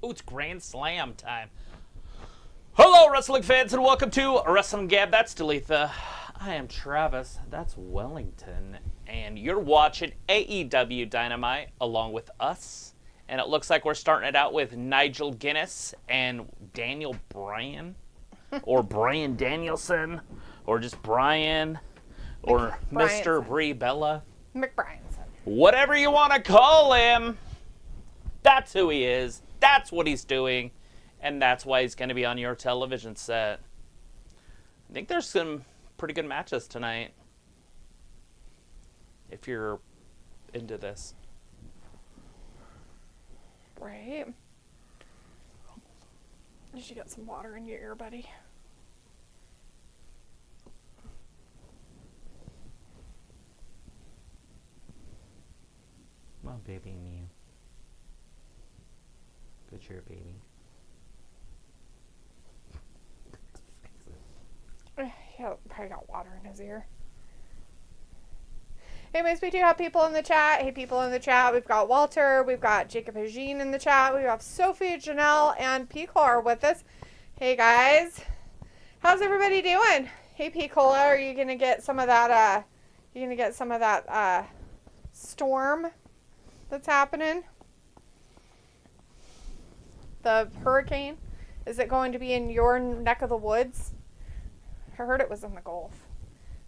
Ooh, it's Grand Slam time. Hello, wrestling fans, and welcome to Wrestling Gab. That's Dalitha. I am Travis. That's Wellington. And you're watching AEW Dynamite along with us. And it looks like we're starting it out with Nigel Guinness and Daniel Bryan. Or Bryan Danielson. Or just Bryan. Or Mr. Brie Bella. McBrienson. Whatever you want to call him. That's who he is. That's what he's doing. And that's why he's going to be on your television set. I think there's some pretty good matches tonight. If you're into this. Right. Did you get some water in your ear, buddy? Well, baby, me. Good cheer, baby. Yeah, probably got water in his ear. Anyways, we do have people in the chat. Hey, people in the chat. We've got Walter. We've got Jacob Hagin in the chat. We have Sophie, Janelle, and Picola with us. Hey, guys. How's everybody doing? Hey, Picola, are you going to get some of that, storm that's happening? The hurricane? Is it going to be in your neck of the woods? I heard it was in the Gulf.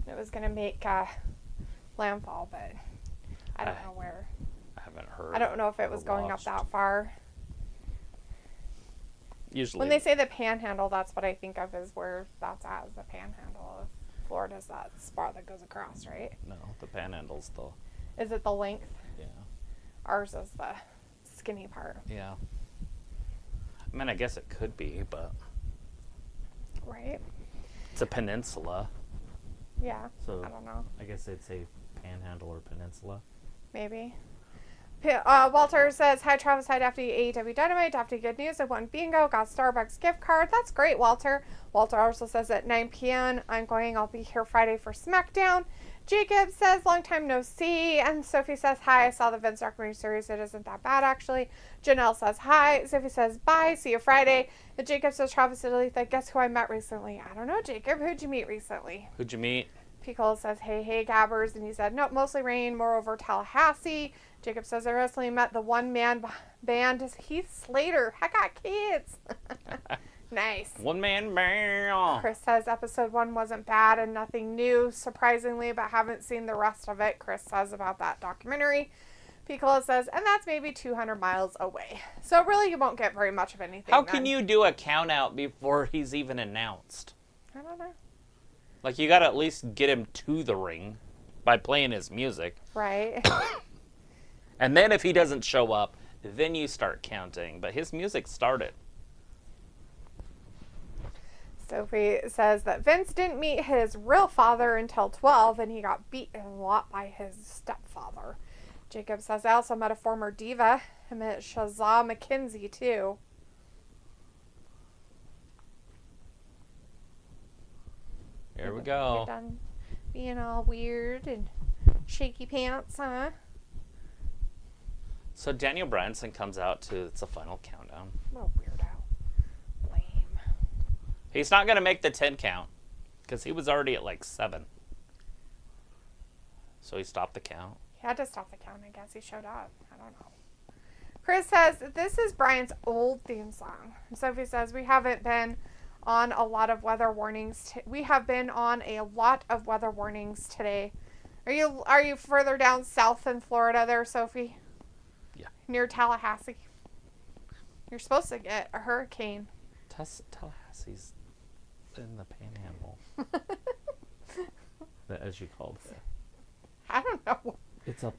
It was going to make landfall, but I don't know where. I haven't heard. I don't know if it was going up that far. Usually. When they say the panhandle, that's what I think of is where that's at, is the panhandle of Florida's that spot that goes across, right? No, the panhandle's the... Is it the length? Yeah. Ours is the skinny part. Yeah. I mean, I guess it could be, but... Right. It's a peninsula. Yeah, So I don't know. I guess they'd say panhandle or peninsula. Maybe. Walter says, hi, Travis. Hi, Daphne. AEW Dynamite. Daphne, good news. I won bingo. Got Starbucks gift card. That's great, Walter. Walter also says at 9 p.m. I'll be here Friday for SmackDown. Jacob says, long time no see. And Sophie says, hi. I saw the Vince documentary series. It isn't that bad, actually. Janelle says, hi. Sophie says, bye. See you Friday. And Jacob says, Travis, Italy, guess who I met recently? I don't know, Jacob. Who'd you meet recently? Who'd you meet? Pickle says, hey, Gabbers. And he said, nope, mostly rain, moreover Tallahassee. Jacob says, I recently met the one-man band, Heath Slater. I got kids. Nice. One-man band. Chris says, episode 1 wasn't bad and nothing new, surprisingly, but haven't seen the rest of it. Chris says about that documentary. Piccolo says, and that's maybe 200 miles away. So really, you won't get very much of anything. How can you do a count-out before he's even announced? I don't know. Like, you gotta at least get him to the ring by playing his music. Right. And then if he doesn't show up, then you start counting. But his music started. Sophie says that Vince didn't meet his real father until 12, and he got beaten a lot by his stepfather. Jacob says, I also met a former diva. I met Shazam McKenzie, too. Here we go. You're done being all weird and shaky pants, huh? So Daniel Bryanson comes out to, it's a final countdown. What a weirdo. Lame. He's not going to make the 10 count because he was already at like 7. So he stopped the count. He had to stop the count, I guess. He showed up. I don't know. Chris says, this is Brian's old theme song. And Sophie says, we haven't been on a lot of weather warnings. We have been on a lot of weather warnings today. Are you further down south in Florida there, Sophie? Yeah. Near Tallahassee. You're supposed to get a hurricane. Tallahassee's in the panhandle. As you called it. I don't know. It's up.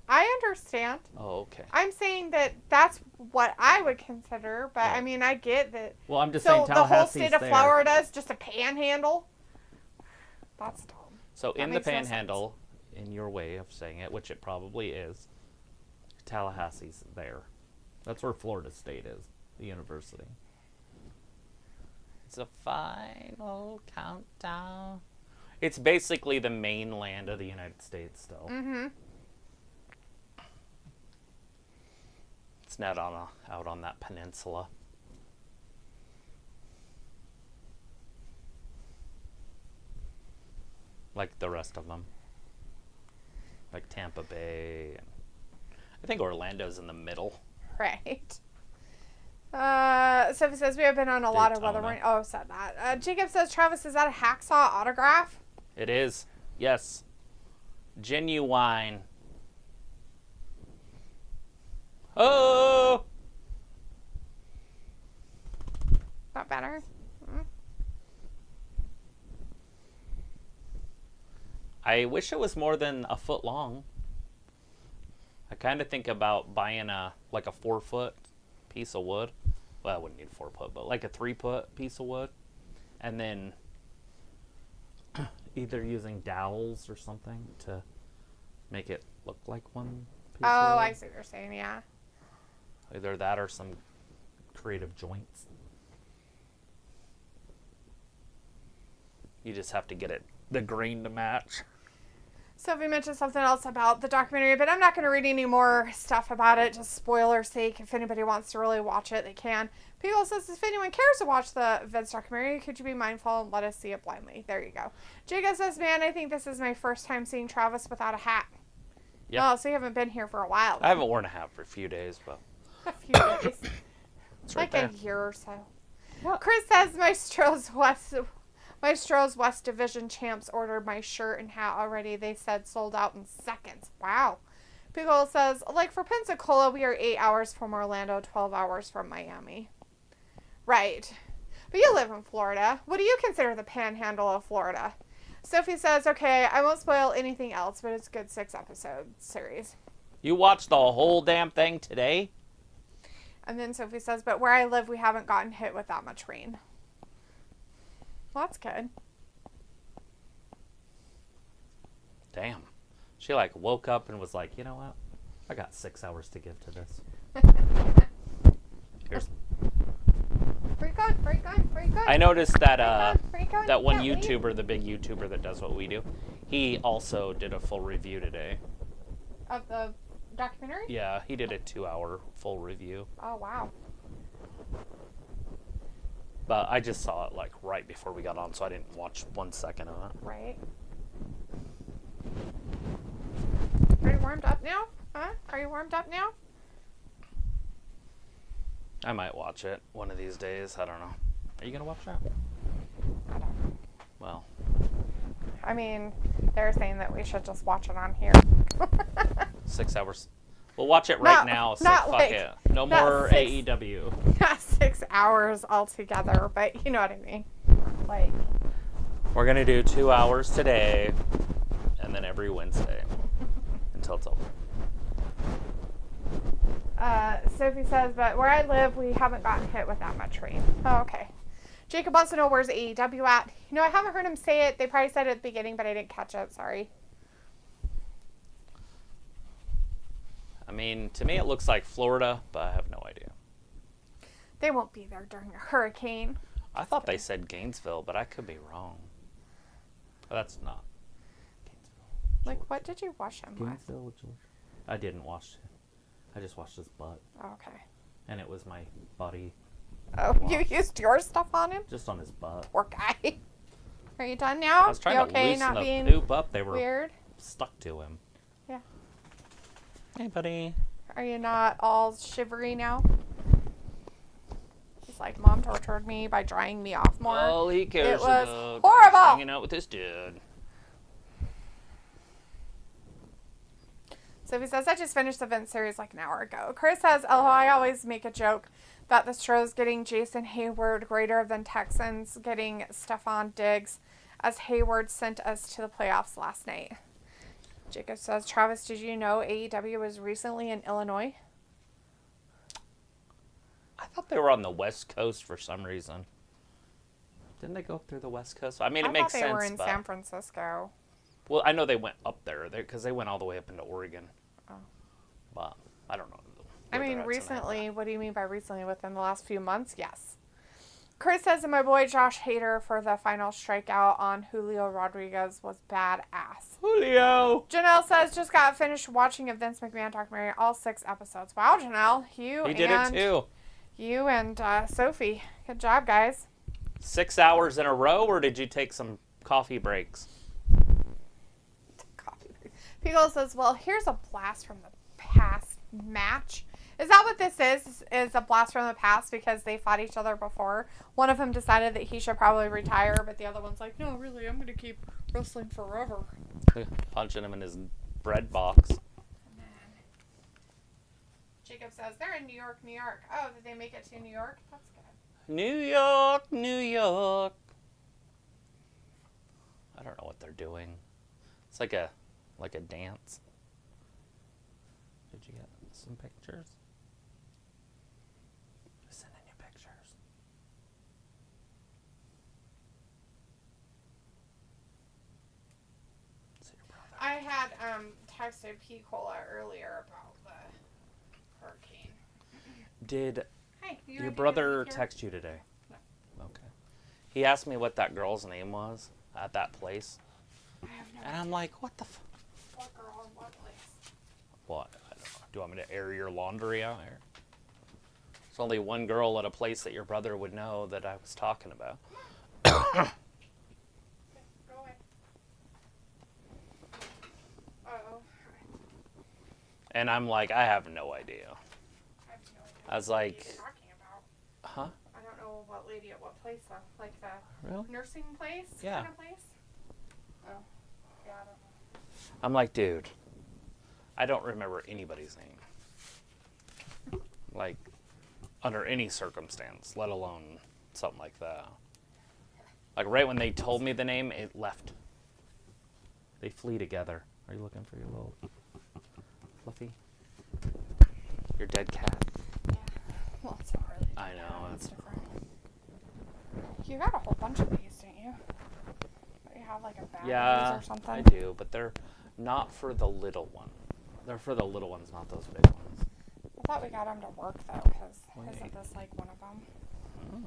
I understand. Oh, okay. I'm saying that that's what I would consider, but Right. I mean, I get that. Well, I'm just saying So the whole Tallahassee's state of there. Florida is just a panhandle? That's dumb. So That in the makes no panhandle, in your way of saying it, which it probably is, Tallahassee's there. That's where Florida State is, the university. It's a final countdown. It's basically the mainland of the United States still. Mm-hmm. It's It's not out on that peninsula. Like the rest of them. Like Tampa Bay. And I think Orlando's in the middle. Right. Sophie says we have been on a lot of weather warning. Oh, said that. Jacob says, Travis, is that a hacksaw autograph? It is. Yes. Genuine. Oh! Not better. I wish it was more than a foot long. I kind of think about buying a 4-foot piece of wood. Well, I wouldn't need a 4-foot, but like a 3-foot piece of wood. And then either using dowels or something to make it look like one piece of wood. I see what you're saying, yeah. Either that or some creative joints. You just have to get the grain to match. Sophie mentioned something else about the documentary, but I'm not going to read any more stuff about it, just spoiler sake. If anybody wants to really watch it, they can. People says, if anyone cares to watch the Vince documentary, could you be mindful and let us see it blindly? There you go. Jacob says, man, I think this is my first time seeing Travis without a hat. Yep. Oh, so you haven't been here for a while. I haven't worn a hat for a few days, but... A few days. It's right like there. a year or so. Well, Chris says, Maestro's West Division champs ordered my shirt and hat already. They said sold out in seconds. Wow. Pickle says, like for Pensacola, we are 8 hours from Orlando, 12 hours from Miami. Right. But you live in Florida. What do you consider the panhandle of Florida? Sophie says, okay, I won't spoil anything else, but it's a good 6-episode series. You watched the whole damn thing today? And then Sophie says, but where I live, we haven't gotten hit with that much rain. Well, that's good. Damn. She woke up and was like, you know what? I got 6 hours to give to this. Here's. Where you going? I noticed that Where you going? that one Yeah, YouTuber, the big YouTuber that does what we do, he also did a full review today. Of the documentary? Yeah, he did a 2-hour full review. Oh, wow. But I just saw it right before we got on, so I didn't watch 1 second of it. Right. Are you warmed up now? Huh? Are you warmed up now? I might watch it one of these days. I don't know. Are you going to watch that? I don't know. Well. I mean, they're saying that we should just watch it on here. 6 hours. We'll watch it right now, so fuck it. No more AEW. Not 6 hours altogether, but you know what I mean. We're going to do 2 hours today, and then every Wednesday until it's over. Sophie says, but where I live, we haven't gotten hit with that much rain. Oh, okay. Jacob wants to know where's AEW at. I haven't heard him say it. They probably said it at the beginning, but I didn't catch it. Sorry. I mean, to me it looks like Florida, but I have no idea. They won't be there during a hurricane. I thought they said Gainesville, but I could be wrong. Oh, that's not Gainesville. What did you wash him with? Gainesville, Georgia. I didn't wash it. I just washed his butt. Oh, okay. And it was my body. Oh, you used your stuff on him? Just on his butt. Poor guy. Are you done now? I was trying you to okay loosen not the being poop up. They were weird? stuck to him. Yeah. Hey, buddy. Are you not all shivery now? He's like, Mom tortured me by drying me off more. All he cares It was about horrible. hanging out with this dude. So he says, I just finished the Vince series like an hour ago. Chris says, oh, I always make a joke that the show's getting Jason Hayward greater than Texans getting Stephon Diggs, as Hayward sent us to the playoffs last night. Jacob says, Travis, did you know AEW was recently in Illinois? I thought they were on the West Coast for some reason. Didn't they go up through the West Coast? I mean, it makes sense. I thought they were in but... San Francisco. Well, I know they went up there because they went all the way up into Oregon. Oh. But I don't know. I mean, recently, what do you mean by recently? Within the last few months? Yes. Chris says that my boy Josh Hader for the final strikeout on Julio Rodriguez was badass. Julio! Janelle says, just got finished watching a Vince McMahon documentary, all 6 episodes. Wow, Janelle. He did it too. You and Sophie. Good job, guys. 6 hours in a row, or did you take some coffee breaks? Coffee break. Pickle says, well, here's a blast from the past match. Is that what this is? Is a blast from the past because they fought each other before? One of them decided that he should probably retire, but the other one's like, no, really, I'm going to keep wrestling forever. Punching him in his bread box. And then Jacob says, they're in New York, New York. Oh, did they make it to New York? That's good. New York, New York. I don't know what they're doing. It's like a dance. Did you get some pictures? Sending you pictures. See your brother. I had texted P. Cola earlier about the hurricane. Did Hey, your brother text you today? No. Okay. He asked me what that girl's name was at that place. I have no And I'm like, what the What girl in what place? What? I don't know. Do you want me to air your laundry out here? There's only one girl at a place that your brother would know that I was talking about. Okay, go away. Uh-oh. And I'm like, I have no idea. I have no idea I was what like, lady you're talking about. huh? I don't know what lady at what place though. Like the Really? nursing place Yeah. kind of place? Oh. Yeah, I don't know. I'm like, dude, I don't remember anybody's name. Like, under any circumstance, let alone something like that. Like, right when they told me the name, it left. They flee together. Are you looking for your little fluffy? Your dead cat? Yeah. Well, it's not really. I know, It's it's different. You got a whole bunch of these, didn't you? You have like a bag of Yeah, these or something? I do, but they're not for the little one. They're for the little ones, not those big ones. I thought we got them to work though, because Wait. isn't this like one of them?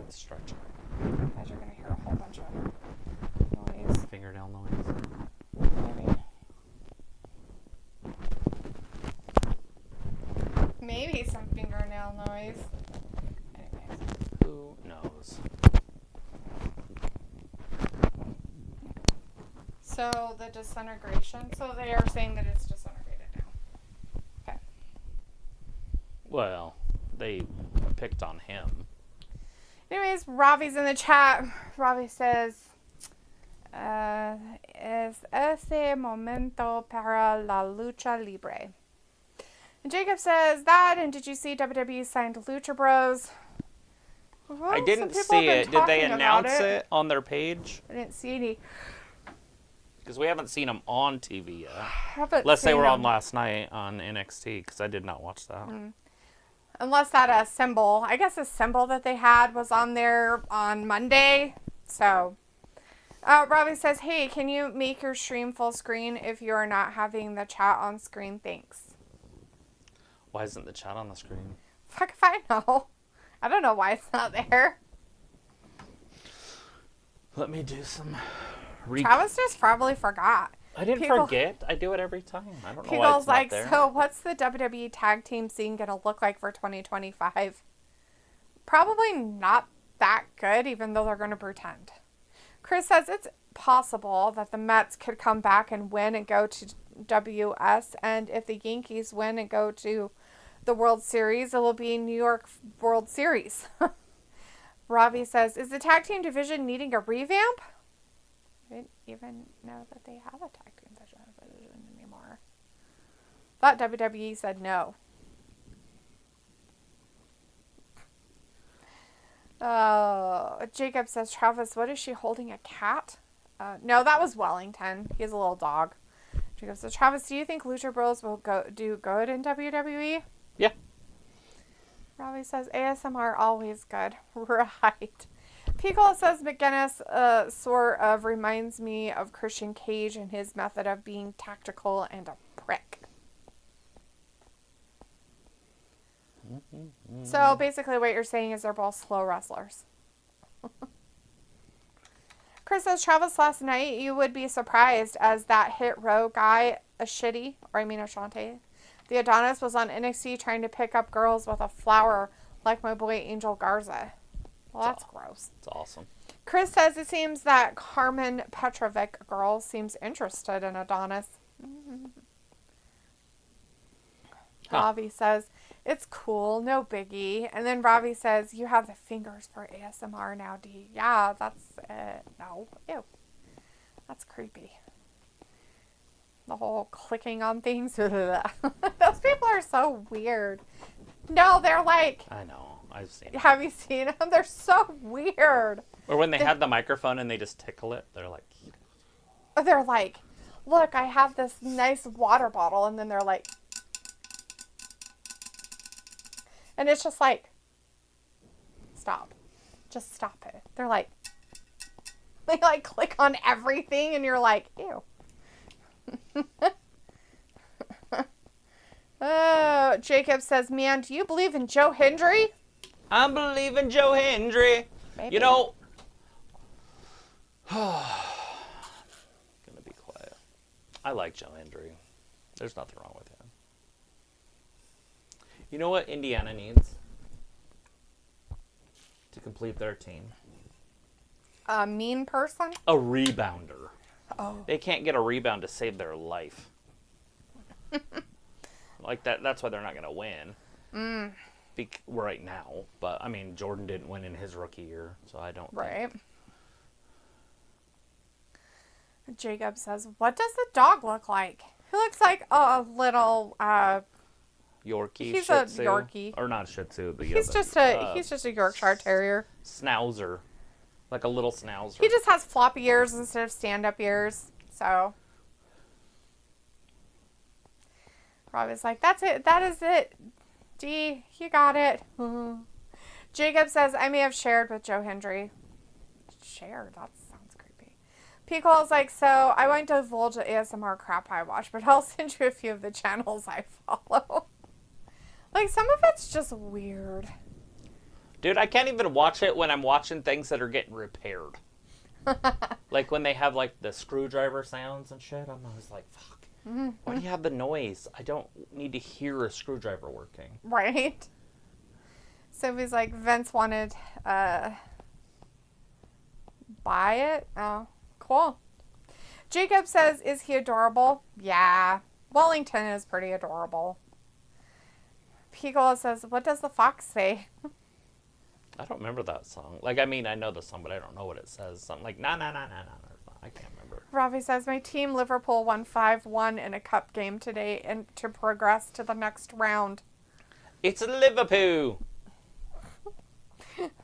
Stretch. Guys, you're gonna hear a whole bunch of noise. Fingernail noise. Maybe some fingernail noise. Anyways. Who knows? So the disintegration. So they are saying that it's disintegrated now. Okay. Well, they picked on him. Anyways, Ravi's in the chat. Ravi says, es ese momento para la lucha libre. And Jacob says that, and did you see WWE signed Lucha Bros? Well, I didn't some people see have it. been Did they talking about announce it on their page? I didn't see any. Because we haven't seen them on TV yet. Haven't Unless they seen were on them. last night on NXT, because I did not watch that. Unless that symbol, I guess the symbol that they had was on there on Monday. So, Robbie says, hey, can you make your stream full screen if you are not having the chat on screen? Thanks. Why isn't the chat on the screen? Fuck if I know. I don't know why it's not there. Let me do some... Travis just probably forgot. I didn't People- forget. I do it every time. I don't know why People's it's not like, there. so what's the WWE tag team scene going to look like for 2025? Probably not that good, even though they're going to pretend. Chris says it's possible that the Mets could come back and win and go to WS, and if the Yankees win and go to the World Series, it will be New York World Series. Ravi says, is the tag team division needing a revamp? I didn't even know that they have a tag team division anymore. Thought WWE said no. Jacob says, Travis, what is she holding, a cat? No, that was Wellington. He has a little dog. Jacob says, Travis, do you think Lucha Bros will do good in WWE? Yeah. Robbie says, ASMR always good. Right. Pickle says, McGinnis sort of reminds me of Christian Cage and his method of being tactical and a prick. So basically what you're saying is they're both slow wrestlers. Chris says, Travis, last night you would be surprised as that hit row guy, Ashante, the Adonis, was on NXT trying to pick up girls with a flower like my boy Angel Garza. Well, that's gross. It's awesome. Chris says it seems that Carmen Petrovic girl seems interested in Adonis. Ravi says, it's cool, no biggie. And then Ravi says, you have the fingers for ASMR now, D. Yeah, that's no. Ew. That's creepy. The whole clicking on things. Those people are so weird. No, they're like... I know. I've seen it. Have you seen them? They're so weird. Or when they have the microphone and they just tickle it, they're like, look, I have this nice water bottle. And then they're like... And it's just like, stop. Just stop it. They're like, they like click on everything and you're like, ew. Oh, Jacob says, man, do you believe in Joe Hendry? I believe in Joe Hendry. Maybe. You know, gonna be quiet. I like Joe Hendry. There's nothing wrong with him. You know what Indiana needs to complete their team? A mean person? A rebounder. Oh. They can't get a rebound to save their life. Like that. That's why they're not going to win. Right now. But, I mean, Jordan didn't win in his rookie year, so I don't Right. Jacob says, what does the dog look like? He looks like a little... Yorkie, he's Shih a Tzu. Yorkie. Or not Shih Tzu, but He's just a Yorkshire Terrier. Schnauzer. Like a little schnauzer. He just has floppy ears instead of stand-up ears. So Rob is like, that's it. That is it. D, you got it. Jacob says, I may have shared with Joe Hendry. Shared? That sounds creepy. Pico is like, so I won't divulge the ASMR crap I watch, but I'll send you a few of the channels I follow. Like, some of it's just weird. Dude, I can't even watch it when I'm watching things that are getting repaired. Like when they have like the screwdriver sounds and shit. I'm always like, fuck. Why do you have the noise? I don't need to hear a screwdriver working. Right? Sophie's like, Vince wanted buy it. Oh, cool. Jacob says, is he adorable? Yeah. Wellington is pretty adorable. Pico says, what does the fox say? I don't remember that song. Like, I mean, I know the song, but I don't know what it says. Something like, nah. I can't remember. Ravi says, my team Liverpool won 5-1 in a cup game today and to progress to the next round. It's Liverpool.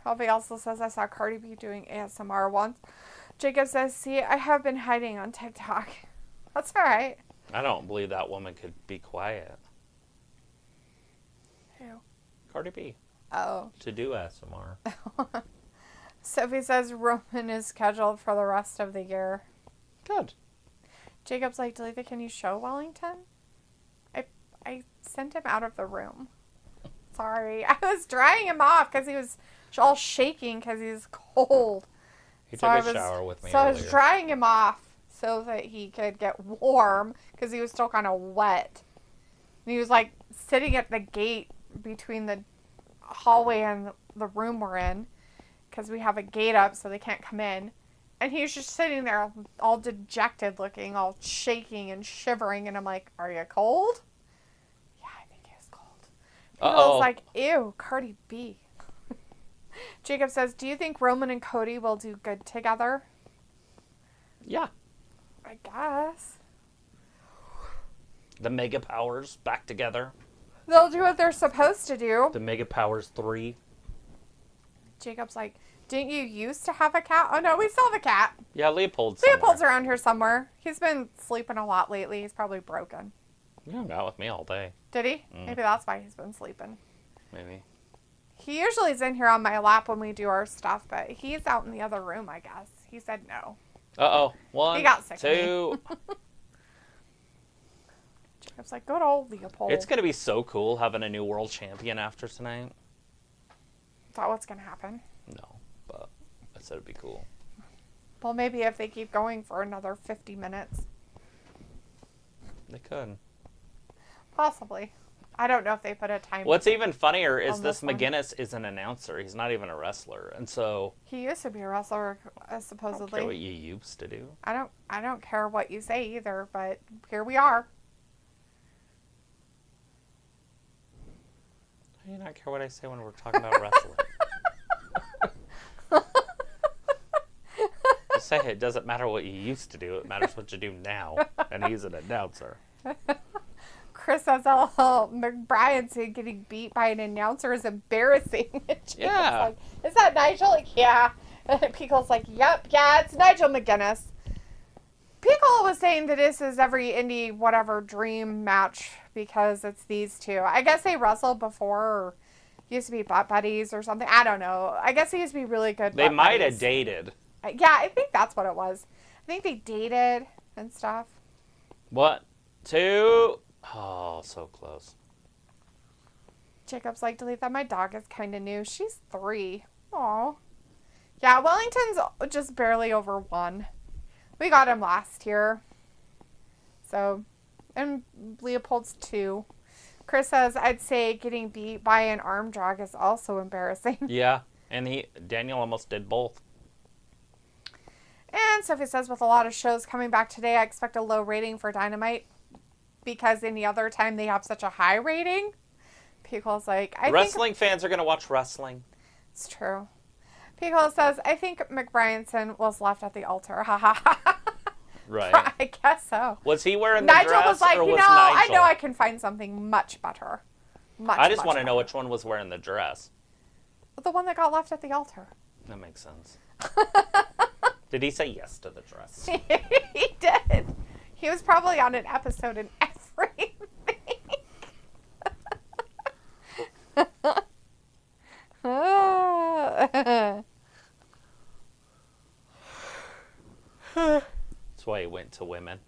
Ravi also says, I saw Cardi B doing ASMR once. Jacob says, see, I have been hiding on TikTok. That's all right. I don't believe that woman could be quiet. Who? Cardi B. Oh. To do ASMR. Sophie says Roman is scheduled for the rest of the year. Good. Jacob's like, Delita, can you show Wellington? I sent him out of the room. Sorry. I was drying him off because he was all shaking because he's cold. He took a shower with me So earlier. I was drying him off so that he could get warm because he was still kind of wet. And he was like sitting at the gate between the hallway and the room we're in because we have a gate up so they can't come in. And he was just sitting there all dejected looking, all shaking and shivering. And I'm like, are you cold? Yeah, I think he was cold. I was like, ew, Cardi B. Jacob says, do you think Roman and Cody will do good together? Yeah. I guess. The Mega Powers back together. They'll do what they're supposed to do. The Mega Powers 3. Jacob's like, didn't you used to have a cat? Oh, no, we still have a cat. Yeah, Leopold's around here somewhere. He's been sleeping a lot lately. He's probably broken. He hung out with me all day. Did he? Maybe that's why he's been sleeping. Maybe. He usually is in here on my lap when we do our stuff, but he's out in the other room, I guess. He said no. Uh-oh. 1, He got sick 2. Jacob's like, good old Leopold. It's going to be so cool having a new world champion after tonight. Is that what's going to happen? No, but I said it'd be cool. Well, maybe if they keep going for another 50 minutes. They could. Possibly. I don't know if they put a time. What's even funnier is this one. McGinnis is an announcer. He's not even a wrestler, and so He used to be a wrestler, I don't supposedly. care what you used to do. I don't care what you say either, but here we are. How do you not care what I say when we're talking about wrestling? Just say it doesn't matter what you used to do. It matters what you do now. And he's an announcer. Chris says, "Oh, McBrien getting beat by an announcer is embarrassing." Yeah. Like, is that Nigel? Like, yeah. And Pickle's like, yep, yeah, it's Nigel McGuinness. Pickle was saying that this is every indie whatever dream match because it's these two. I guess they wrestled before or used to be butt buddies or something. I don't know. I guess they used to be really good They butt might buddies. have dated. Yeah, I think that's what it was. I think they dated and stuff. What? 2? Oh, so close. Jacob's like, delete that. My dog is kind of new. She's 3. Aw. Yeah, Wellington's just barely over 1. We got him last year. So, and Leopold's 2. Chris says, I'd say getting beat by an arm drag is also embarrassing. Yeah, and Daniel almost did both. And Sophie says, with a lot of shows coming back today, I expect a low rating for Dynamite because any other time they have such a high rating. Pickle's like, Wrestling fans are going to watch wrestling. It's true. Pickle says, I think McBrienson was left at the altar. Ha ha ha. Right. I guess so. Was he wearing the Nigel dress was like, or you was know, I Nigel? know I can find something much better. I just want to better. know which one was wearing the dress. The one that got left at the altar. That makes sense. Did he say yes to the dress? He did. He was probably on an episode and everything. That's why he went to women.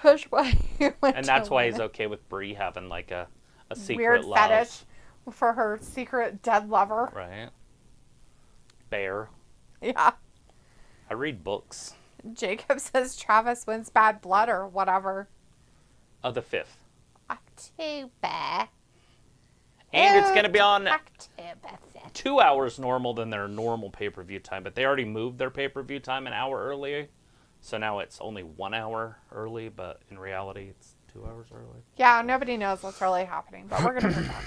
That's why he went And to that's why he's women. okay with Brie having like a secret Weird love. fetish for her secret dead lover. Right. Bear. Yeah. I read books. Jacob says Travis wins bad blood or whatever. The 5th. October. And it's going to be on October 5th. 2 hours normal than their normal pay-per-view time. But they already moved their pay-per-view time an hour early. So now it's only 1 hour early, but in reality it's 2 hours early. Yeah, nobody knows what's really happening, but we're going to move on.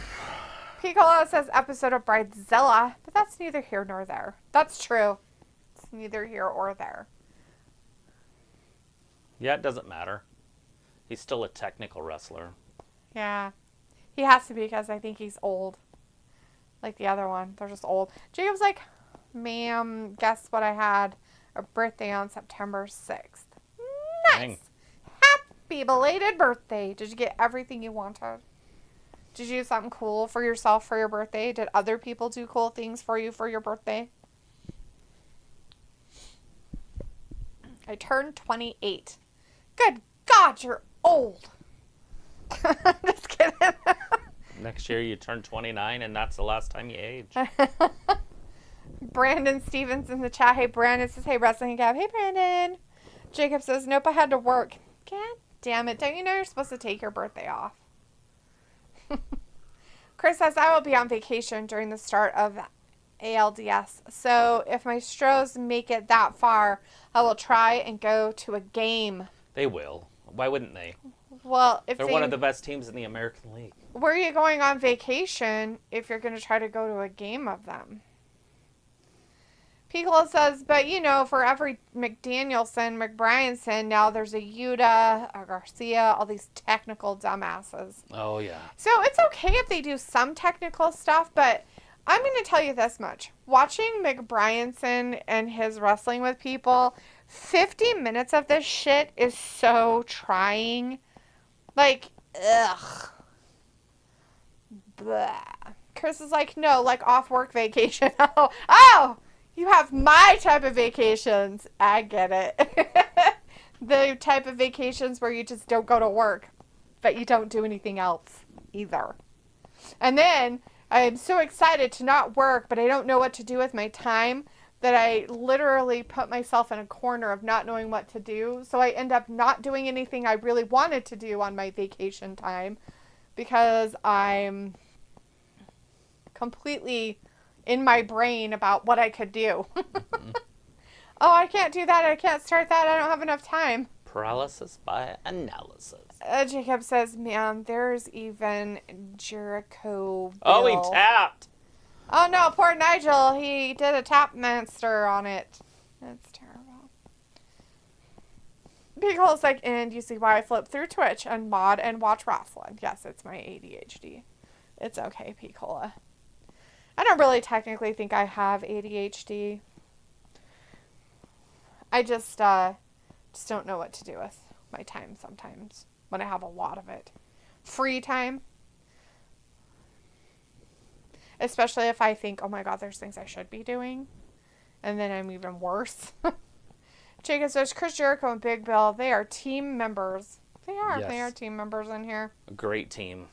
Piccolo says episode of Bridezilla, but that's neither here nor there. That's true. It's neither here or there. Yeah, it doesn't matter. He's still a technical wrestler. Yeah. He has to be because I think he's old. Like the other one. They're just old. Jacob's like, ma'am, guess what I had? A birthday on September 6th. Nice. Dang. Happy belated birthday. Did you get everything you wanted? Did you do something cool for yourself for your birthday? Did other people do cool things for you for your birthday? I turned 28. Good God, you're old. I'm just kidding. Next year you turn 29 and that's the last time you age. Brandon Stevens in the chat. Hey, Brandon says, hey, Wrestling Gab. Hey, Brandon. Jacob says, nope, I had to work. God damn it. Don't you know you're supposed to take your birthday off? Chris says, I will be on vacation during the start of ALDS. So if my Stros make it that far, I will try and go to a game. They will. Why wouldn't they? Well, if They're one of the best teams in the American League. where are you going on vacation if you're going to try to go to a game of them? Piccolo says, but you know, for every McDanielson, McBrienson, now there's a Yuta, a Garcia, all these technical dumbasses. Oh, yeah. So it's okay if they do some technical stuff, but I'm going to tell you this much. Watching McBrienson and his wrestling with people, 50 minutes of this shit is so trying. Like, ugh. Blah. Chris is like, no, like off work vacation. Oh, you have my type of vacations. I get it. The type of vacations where you just don't go to work. but you don't do anything else either. And then I'm so excited to not work, but I don't know what to do with my time that I literally put myself in a corner of not knowing what to do. So I end up not doing anything I really wanted to do on my vacation time because I'm completely in my brain about what I could do. Oh, I can't do that. I can't start that. I don't have enough time. Paralysis by analysis. Jacob says, man, there's even Jericho Bill. Oh, he tapped. Oh, no, poor Nigel. He did a tap monster on it. That's terrible. Big Hole's like, and you see why I flip through Twitch and mod and watch wrestling. Yes, it's my ADHD. It's okay, Picola. I don't really technically think I have ADHD. I just don't know what to do with my time sometimes when I have a lot of it. Free time. Especially if I think, oh my God, there's things I should be doing. And then I'm even worse. Jacob says, Chris Jericho and Big Bill, they are team members. They are. Yes. They are team members in here. A great team.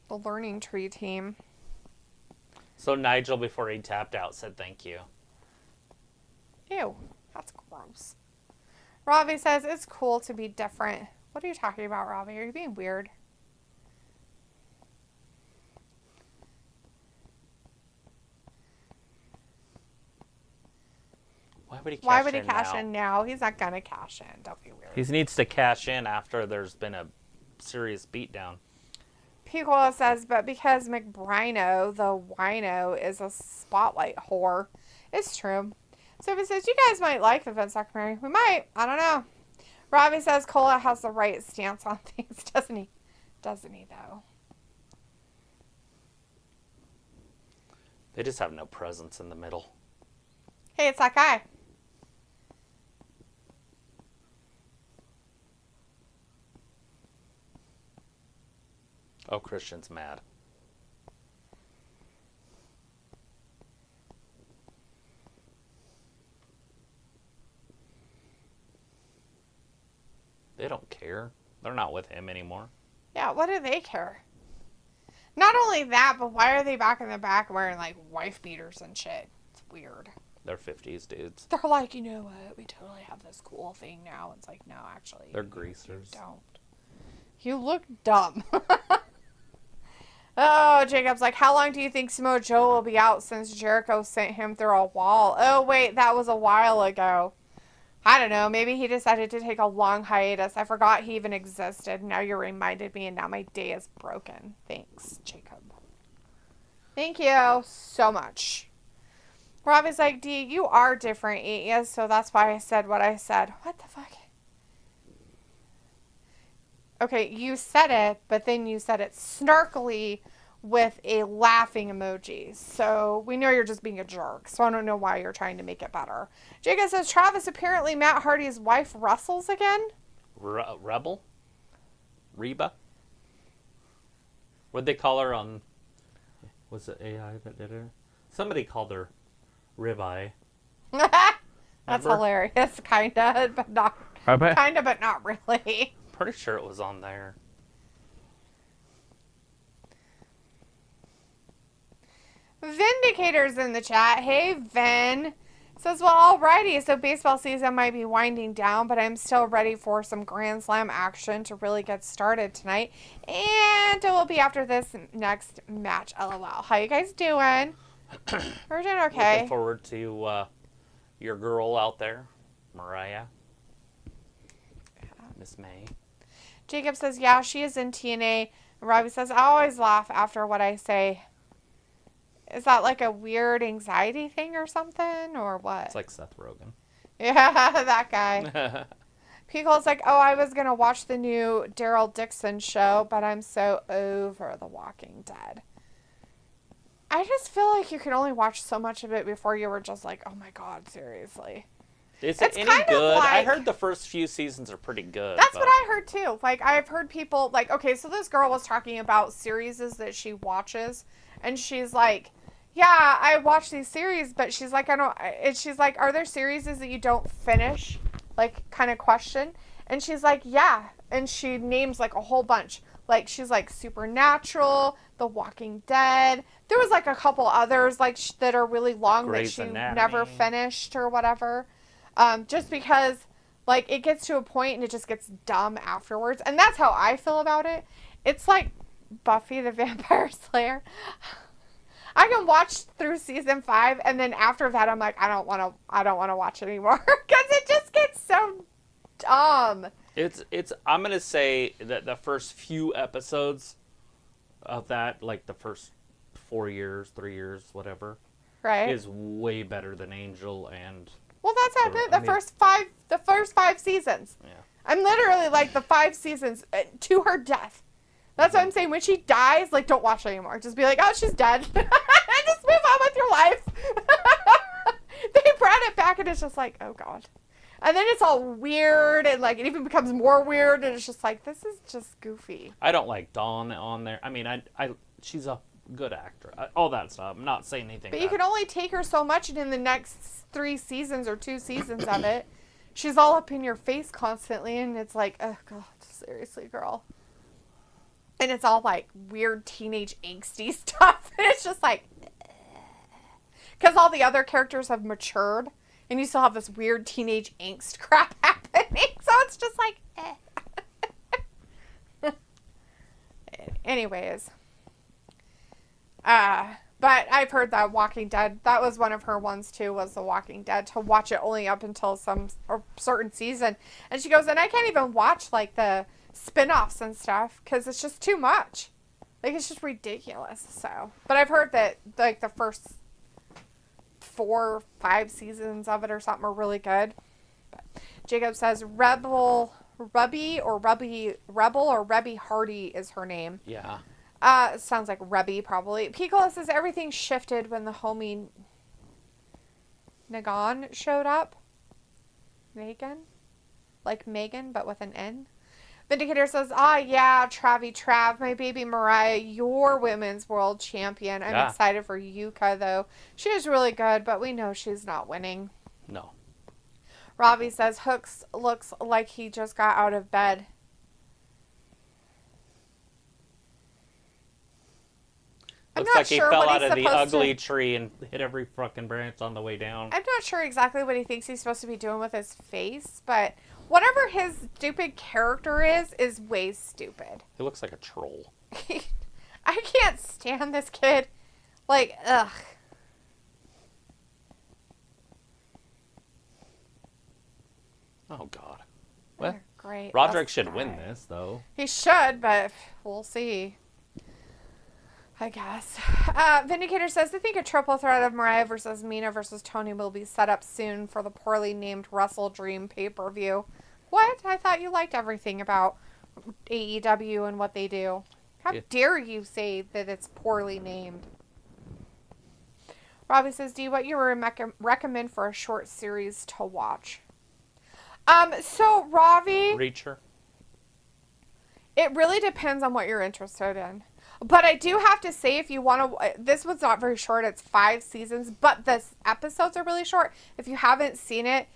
The Learning Tree team. So Nigel, before he tapped out, said thank you. Ew, that's gross. Ravi says, it's cool to be different. What are you talking about, Ravi? Are you being weird? Why would he cash in now? He's not going to cash in. Don't be weird. He needs to cash in after there's been a serious beatdown. Picola says, but because McBrino, the wino, is a spotlight whore. It's true. Sophie says, you guys might like the Vince documentary. We might. I don't know. Robbie says, Cola has the right stance on things, doesn't he? Doesn't he, though? They just have no presence in the middle. Hey, it's that guy. Oh, Christian's mad. They don't care. They're not with him anymore. Yeah, what do they care? Not only that, but why are they back in the back wearing, like, wife beaters and shit? It's weird. They're 50s dudes. They're like, you know what? We totally have this cool thing now. It's like, no, actually. They're greasers. You don't. You look dumb. Oh, Jacob's like, how long do you think Samoa Joe will be out since Jericho sent him through a wall? Oh, wait, that was a while ago. I don't know. Maybe he decided to take a long hiatus. I forgot he even existed. Now you reminded me, and now my day is broken. Thanks, Jacob. Thank you so much. Robbie's like, Dee, you are different, ain't you? So that's why I said what I said. What the fuck? Okay, you said it, but then you said it snarkily with a laughing emoji. So we know you're just being a jerk. So I don't know why you're trying to make it better. Jacob says, Travis, apparently Matt Hardy's wife wrestles again. Rebel? Reba? What'd they call her on... Was it AI that did her? Somebody called her Ribeye. That's hilarious, kinda, but not... Kinda, but not really. Pretty sure it was on there. Vindicator's in the chat. Hey, Vin. Says, well, alrighty, so baseball season might be winding down, but I'm still ready for some Grand Slam action to really get started tonight. And it will be after this next match, LOL. How you guys doing? We're doing okay. Looking forward to your girl out there, Mariah. Miss May. Jacob says, yeah, she is in TNA. Robbie says, I always laugh after what I say. Is that like a weird anxiety thing or something? Or what? It's like Seth Rogen. Yeah, that guy. Picole's like, oh, I was going to watch the new Daryl Dixon show, but I'm so over The Walking Dead. I just feel like you could only watch so much of it before you were just like, oh my God, seriously. Is it any good? Like, I heard the first few seasons are pretty good. That's what I heard too. Like, I've heard people, like, okay, so this girl was talking about series that she watches, and she's like, yeah, I watch these series, but she's like, I don't, she's like, are there series that you don't finish? Like, kind of question. And she's like, yeah. And she names like a whole bunch. Like, she's like Supernatural, The Walking Dead. There was like a couple others like that are really long Grey's that she Anatomy. never finished or whatever. Just because like it gets to a point and it just gets dumb afterwards. And that's how I feel about it. It's like Buffy the Vampire Slayer. I can watch through season 5 and then after that I'm like, I don't want to watch it anymore because it just gets so dumb. It's I'm gonna say that the first few episodes of that, like the first 4 years, 3 years, whatever, Right? is way better than Angel and Well, that's how I meant. I The mean- first five seasons. yeah. I'm literally like the 5 seasons to her death. That's what I'm saying. When she dies, like, don't watch it anymore. Just be like, oh, she's dead. And just move on with your life. They brought it back, and it's just like, oh, God. And then it's all weird, and, like, it even becomes more weird, and it's just like, this is just goofy. I don't like Dawn on there. I mean, I she's a good actor. All that stuff. I'm not saying anything. But you can only take her so much, and in the next 3 seasons or 2 seasons of it, she's all up in your face constantly, and it's like, oh, God, seriously, girl. And it's all like weird teenage angsty stuff. And it's just like, because all the other characters have matured and you still have this weird teenage angst crap happening. So it's just like, Anyways. But I've heard that Walking Dead, that was one of her ones too, was The Walking Dead, to watch it only up until some or certain season. And she goes, and I can't even watch like the spin-offs and stuff because it's just too much. Like, it's just ridiculous. So, but I've heard that like the first 4 or 5 seasons of it or something are really good. But Jacob says Rebel Hardy is her name. Yeah. It sounds like Rebby probably. Picola says everything shifted when the homie Nagan showed up. Megan? Like Megan, but with an N. Vindicator says, yeah, Trav, my baby Mariah, your women's world champion. I'm excited for Yuka, though. She is really good, but we know she's not winning. No. Robbie says, Hooks looks like he just got out of bed. Looks like he fell out of the ugly tree and hit every fucking branch on the way down. I'm not sure exactly what he thinks he's supposed to be doing with his face, but whatever his stupid character is way stupid. He looks like a troll. I can't stand this kid. Like, ugh. Oh, God. Well, great. Roderick should win this, though. He should, but we'll see. I guess. Vindicator says, I think a triple threat of Mariah versus Mina versus Tony will be set up soon for the poorly named Wrestle Dream pay-per-view. What? I thought you liked everything about AEW and what they do. How dare you say that it's poorly named? Robbie says, D, what you recommend for a short series to watch? So, Robbie... Reacher? It really depends on what you're interested in. But I do have to say, if you want to... This one's not very short. It's 5 seasons. But the episodes are really short. If you haven't seen it,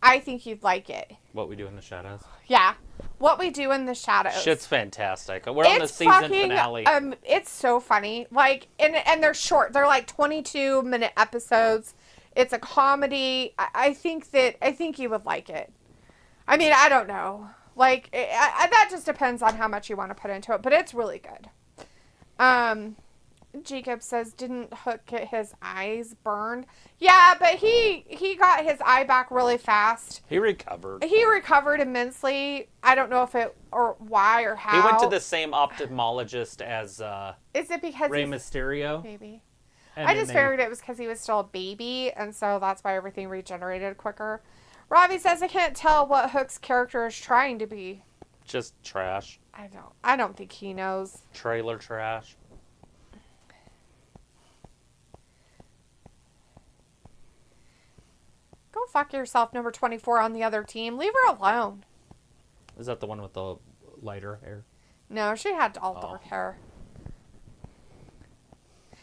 I think you'd like it. What We Do in the Shadows? Yeah. What We Do in the Shadows. Shit's fantastic. We're on the season finale. It's so funny. Like, and they're short. They're like 22-minute episodes. It's a comedy. I think you would like it. I mean, I don't know. Like, that just depends on how much you want to put into it. But it's really good. Jacob says, didn't Hook get his eyes burned? Yeah, but he got his eye back really fast. He recovered. He recovered immensely. I don't know if it, or why, or how. He went to the same ophthalmologist as Is it because Rey Mysterio? Maybe. And I just figured it was because he was still a baby, and so that's why everything regenerated quicker. Robbie says, I can't tell what Hook's character is trying to be. Just trash. I don't think he knows. Trailer trash. Go fuck yourself, number 24 on the other team. Leave her alone. Is that the one with the lighter hair? No, she had all dark hair.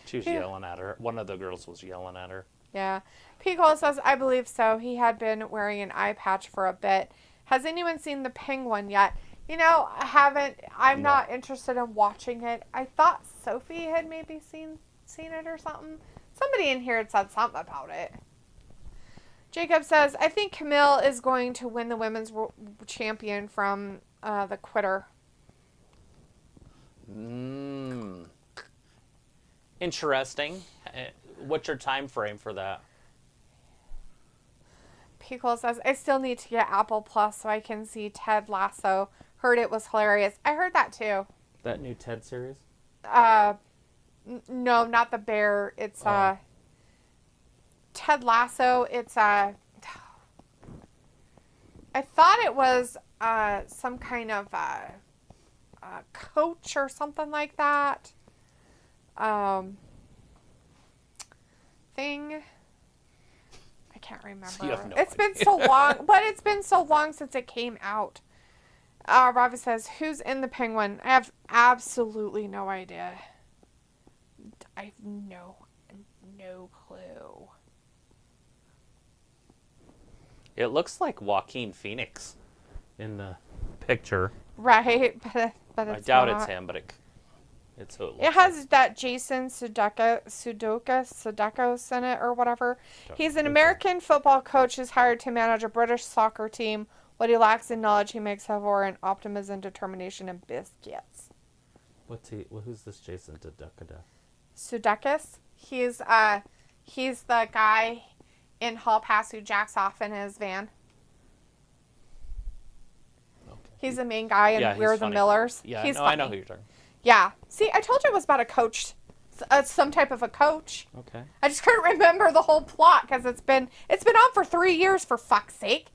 She was yelling at her. One of the girls was yelling at her. Yeah. P. Cole says, I believe so. He had been wearing an eye patch for a bit. Has anyone seen The Penguin yet? You know, I haven't. I'm No. not interested in watching it. I thought Sophie had maybe seen it or something. Somebody in here had said something about it. Jacob says, I think Camille is going to win the women's champion from the quitter. Interesting. What's your time frame for that? Pickle says, I still need to get Apple Plus so I can see Ted Lasso. Heard it was hilarious. I heard that too. That new Ted series? No, not the bear. It's Ted Lasso. It's I thought it was some kind of coach or something like that. Thing. I can't remember. So you have no It's been idea. so long, but it's been so long since it came out. Robbie says, who's in the Penguin? I have absolutely no idea. I have no clue. It looks like Joaquin Phoenix in the picture. Right, but I it's doubt not. it's him, but it's who it looks It has that Jason Sudeikis in it or whatever. He's an American football coach who's hired to manage a British soccer team. What he lacks in knowledge, he makes up for in optimism, determination, and biscuits. Who's this Jason Sudeikis. He's the guy in Hall Pass who jacks off in his van. Okay. He's the main guy in We're the funny. Millers. Yeah, He's I know funny. who you're talking. Yeah. See, I told you it was about a coach. Some type of a coach. Okay. I just couldn't remember the whole plot because it's been on for 3 years, for fuck's sake.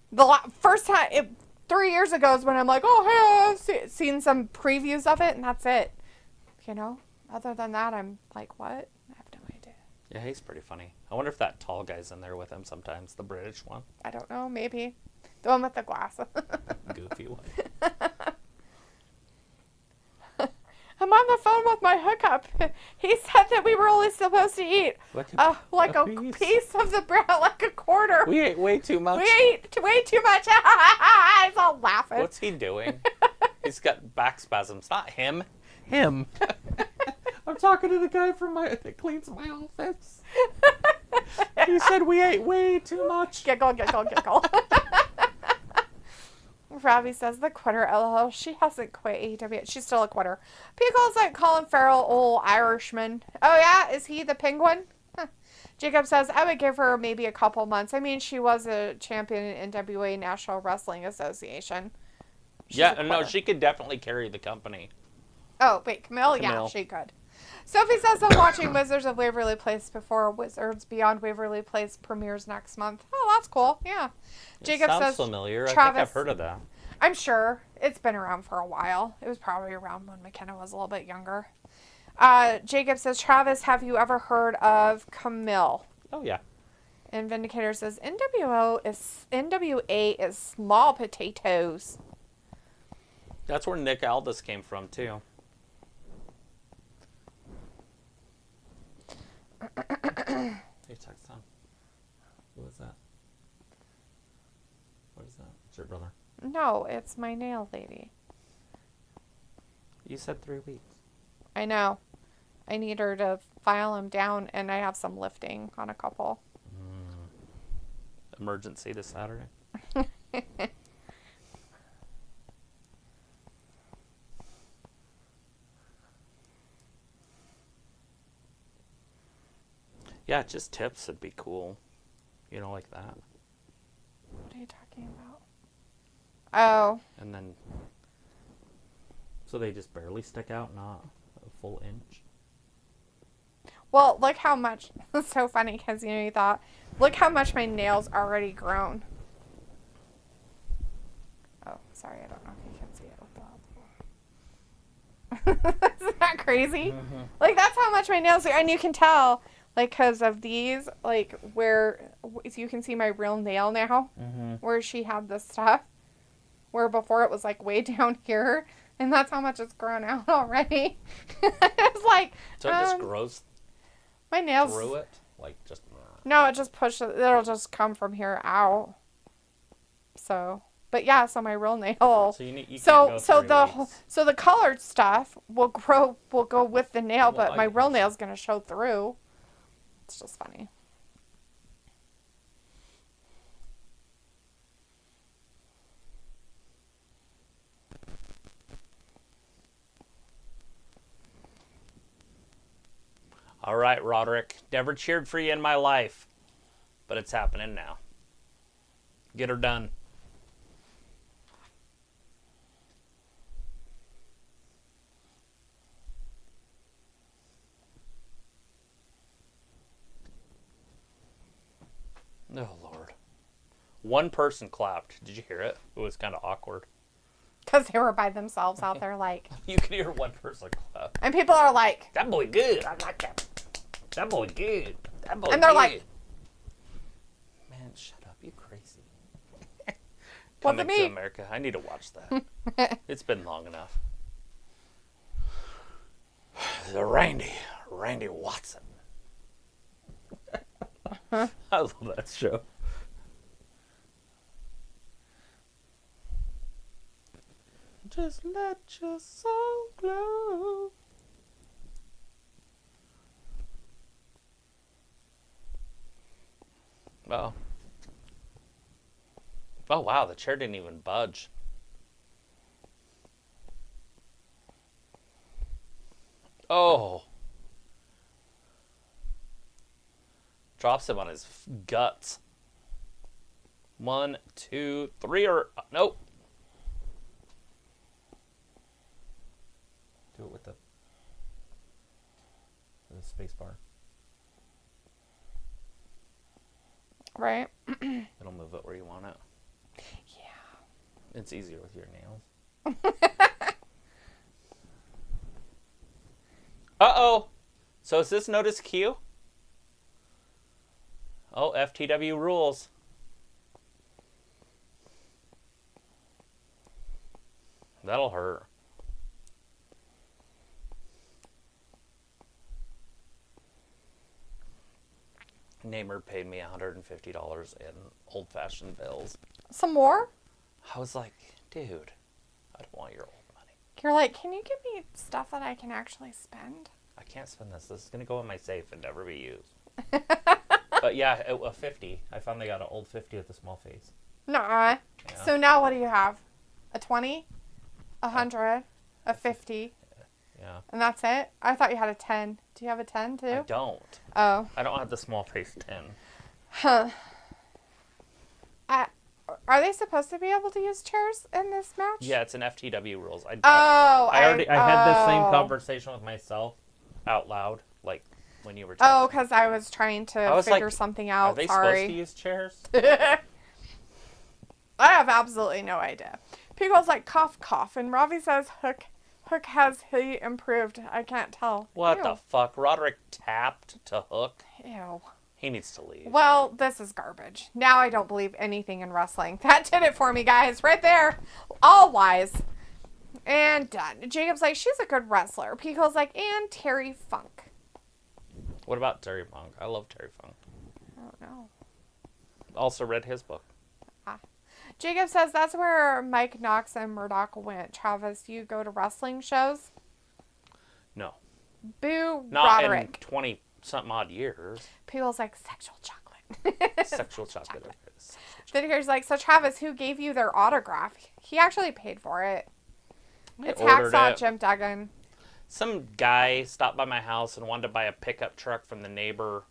The first time, 3 years ago is when I'm like, oh, hey, I've seen some previews of it, and that's it. You know? Other than that, I'm like, what? I have no idea. Yeah, he's pretty funny. I wonder if that tall guy's in there with him sometimes, the British one. I don't know, maybe. The one with the glasses. Goofy one. I'm on the phone with my hookup. He said that we were only supposed to eat like a piece of the bread, like a quarter. We ate way too much. We ate way too much. He's all laughing. What's he doing? He's got back spasms. Not him. Him. I'm talking to the guy that cleans my office. He said we ate way too much. Giggle, giggle, giggle. Robbie says the quitter. LOL. She hasn't quit AEW. She's still a quitter. Pickle's like Colin Farrell, old Irishman. Oh yeah, is he the Penguin? Huh. Jacob says I would give her maybe a couple months. I mean, she was a champion in NWA National Wrestling Association. She's a No, quitter. she could definitely carry the company. Oh wait, Camille? Yeah, Camille. she could. Sophie says I'm watching Wizards of Waverly Place before Wizards Beyond Waverly Place premieres next month. Oh, that's cool. Yeah. Jacob Sounds says familiar. I think Travis, I've heard of that. I'm sure. It's been around for a while. It was probably around when McKenna was a little bit younger. Jacob says, Travis, have you ever heard of Camille? Oh yeah. And Vindicator says, NWA is small potatoes. That's where Nick Aldis came from too. Hey, text on. Who is that? What is that? It's your brother. No, it's my nail lady. You said 3 weeks. I know. I need her to file them down, and I have some lifting on a couple. Emergency this Saturday. Yeah, just tips would be cool. You know, like that. What are you talking about? Oh. And then, so they just barely stick out, not a full inch. Well, look how much. It's so funny because, you thought, look how much my nails already grown. Oh, sorry. I don't know if you can see it with that. Isn't that crazy? Mm-hmm. Like, that's how much my nails are. And you can tell, like, because of these, like, where you can see my real nail now, where she had this stuff. Where before it was, like, way down here. And that's how much it's grown out already. It's like... So it just grows my nails... through it? Like, just... No, it just pushes... It'll just come from here out. So... But yeah, so my real nail. So you can't go 3 weeks. So the colored stuff will go with the nail, Well, but my real nail's gonna show through. It's just funny. All right, Roderick. Never cheered for you in my life, but it's happening now. Get her done. Oh, Lord. One person clapped. Did you hear it? It was kind of awkward. Because they were by themselves out there, like. You can hear one person clap. And people are like. That boy good. I like that. That boy good. That boy And they're good. like. Man, shut up. You crazy. Wasn't Coming to me. America. I need to watch that. It's been long enough. The Randy Watson. I love that show. Just let your soul glow. Oh. Oh, wow. The chair didn't even budge. Oh. Drops him on his guts. 1, 2, 3, or... nope. Do it with the space bar. Right? It'll move it where you want it. Yeah. It's easier with your nails. Uh-oh. So is this notice Q? Oh, FTW rules. That'll hurt. Namer paid me $150 in old-fashioned bills. Some more? I was like, dude, I don't want your old money. You're like, can you give me stuff that I can actually spend? I can't spend this. This is going to go in my safe and never be used. But yeah, a 50. I finally got an old 50 with a small face. Nuh-uh. Yeah. So now what do you have? A 20? A 100? A 50? Yeah. And that's it? I thought you had a 10. Do you have a 10 too? I don't. Oh. I don't have the small face 10. Huh. Are they supposed to be able to use chairs in this match? Yeah, it's an FTW rules. I had the same conversation with myself out loud, like when you were talking. Oh, because I was trying to figure something out. Are they Sorry. supposed to use chairs? I have absolutely no idea. Pico's like, cough, cough. And Ravi says, Hook has he improved. I can't tell. What Ew. the fuck? Roderick tapped to Hook? Ew. He needs to leave. Well, this is garbage. Now I don't believe anything in wrestling. That did it for me, guys. Right there. All lies. And done. Jacob's like, she's a good wrestler. Pico's like, and Terry Funk. What about Terry Funk? I love Terry Funk. I don't know. Also read his book. Jacob says that's where Mike Knox and Murdoch went. Travis, you go to wrestling shows? No. Boo, Not Roderick. in 20-something odd years. People's like, sexual chocolate. Sexual chocolate. Then here's like, so Travis, who gave you their autograph? He actually paid for it. It's ordered Hacksaw it. Jim Duggan. Some guy stopped by my house and wanted to buy a pickup truck from the neighbor.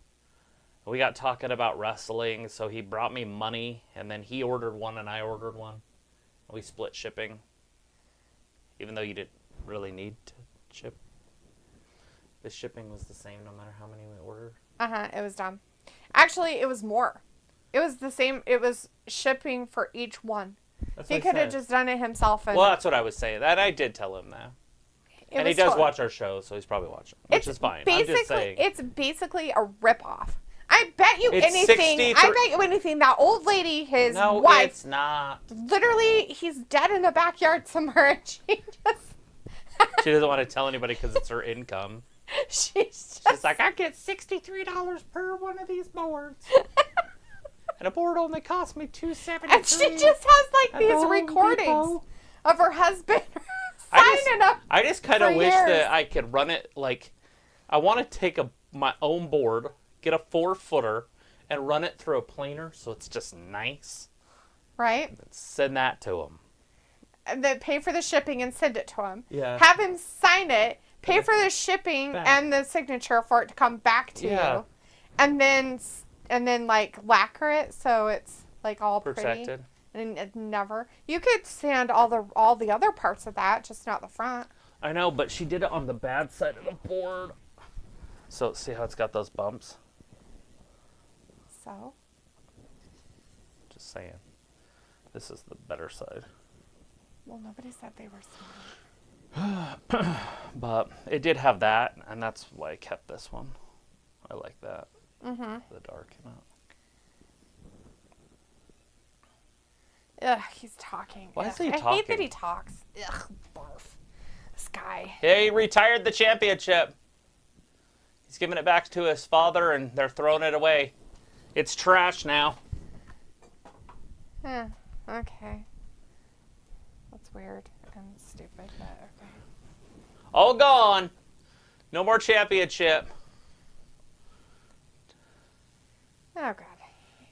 We got talking about wrestling, so he brought me money, and then he ordered one and I ordered one. We split shipping, even though you didn't really need to ship. The shipping was the same no matter how many we ordered. It was dumb. Actually, it was more. It was the same. It was shipping for each one. He could have just done it himself. And well, that's what I was saying. That I did tell him that. And he does watch our show, so he's probably watching, which is fine. I'm just saying. It's basically a ripoff. I bet you It's anything. I bet you anything. That old lady, his No, wife. it's not. Literally, he's dead in the backyard somewhere, and she She doesn't want to tell anybody because it's her income. She's like, I get $63 per one of these boards. And a board only cost me $2.73. And she just has like these recordings of her husband signing up. I just kind of for wish years. that I could run it like, I want to take my own board, get a 4-footer, and run it through a planer so it's just nice. Right? Send that to him. And then pay for the shipping and send it to him. Yeah. Have him sign it, pay for the shipping and the signature for it to come back to you. And then like lacquer it so it's like all Protected. pretty. And it never. You could sand all the other parts of that, just not the front. I know, but she did it on the bad side of the board. So see how it's got those bumps? So? Just saying. This is the better side. Well, nobody said they were smart. But it did have that, and that's why I kept this one. I like that. Mm-hmm. The dark in it. Ugh, he's talking. Why Ugh. is he I talking? hate that he talks. Ugh, barf. This guy. He retired the championship. He's giving it back to his father, and they're throwing it away. It's trash now. Okay. That's weird and stupid, but okay. All gone. No more championship. Oh, God.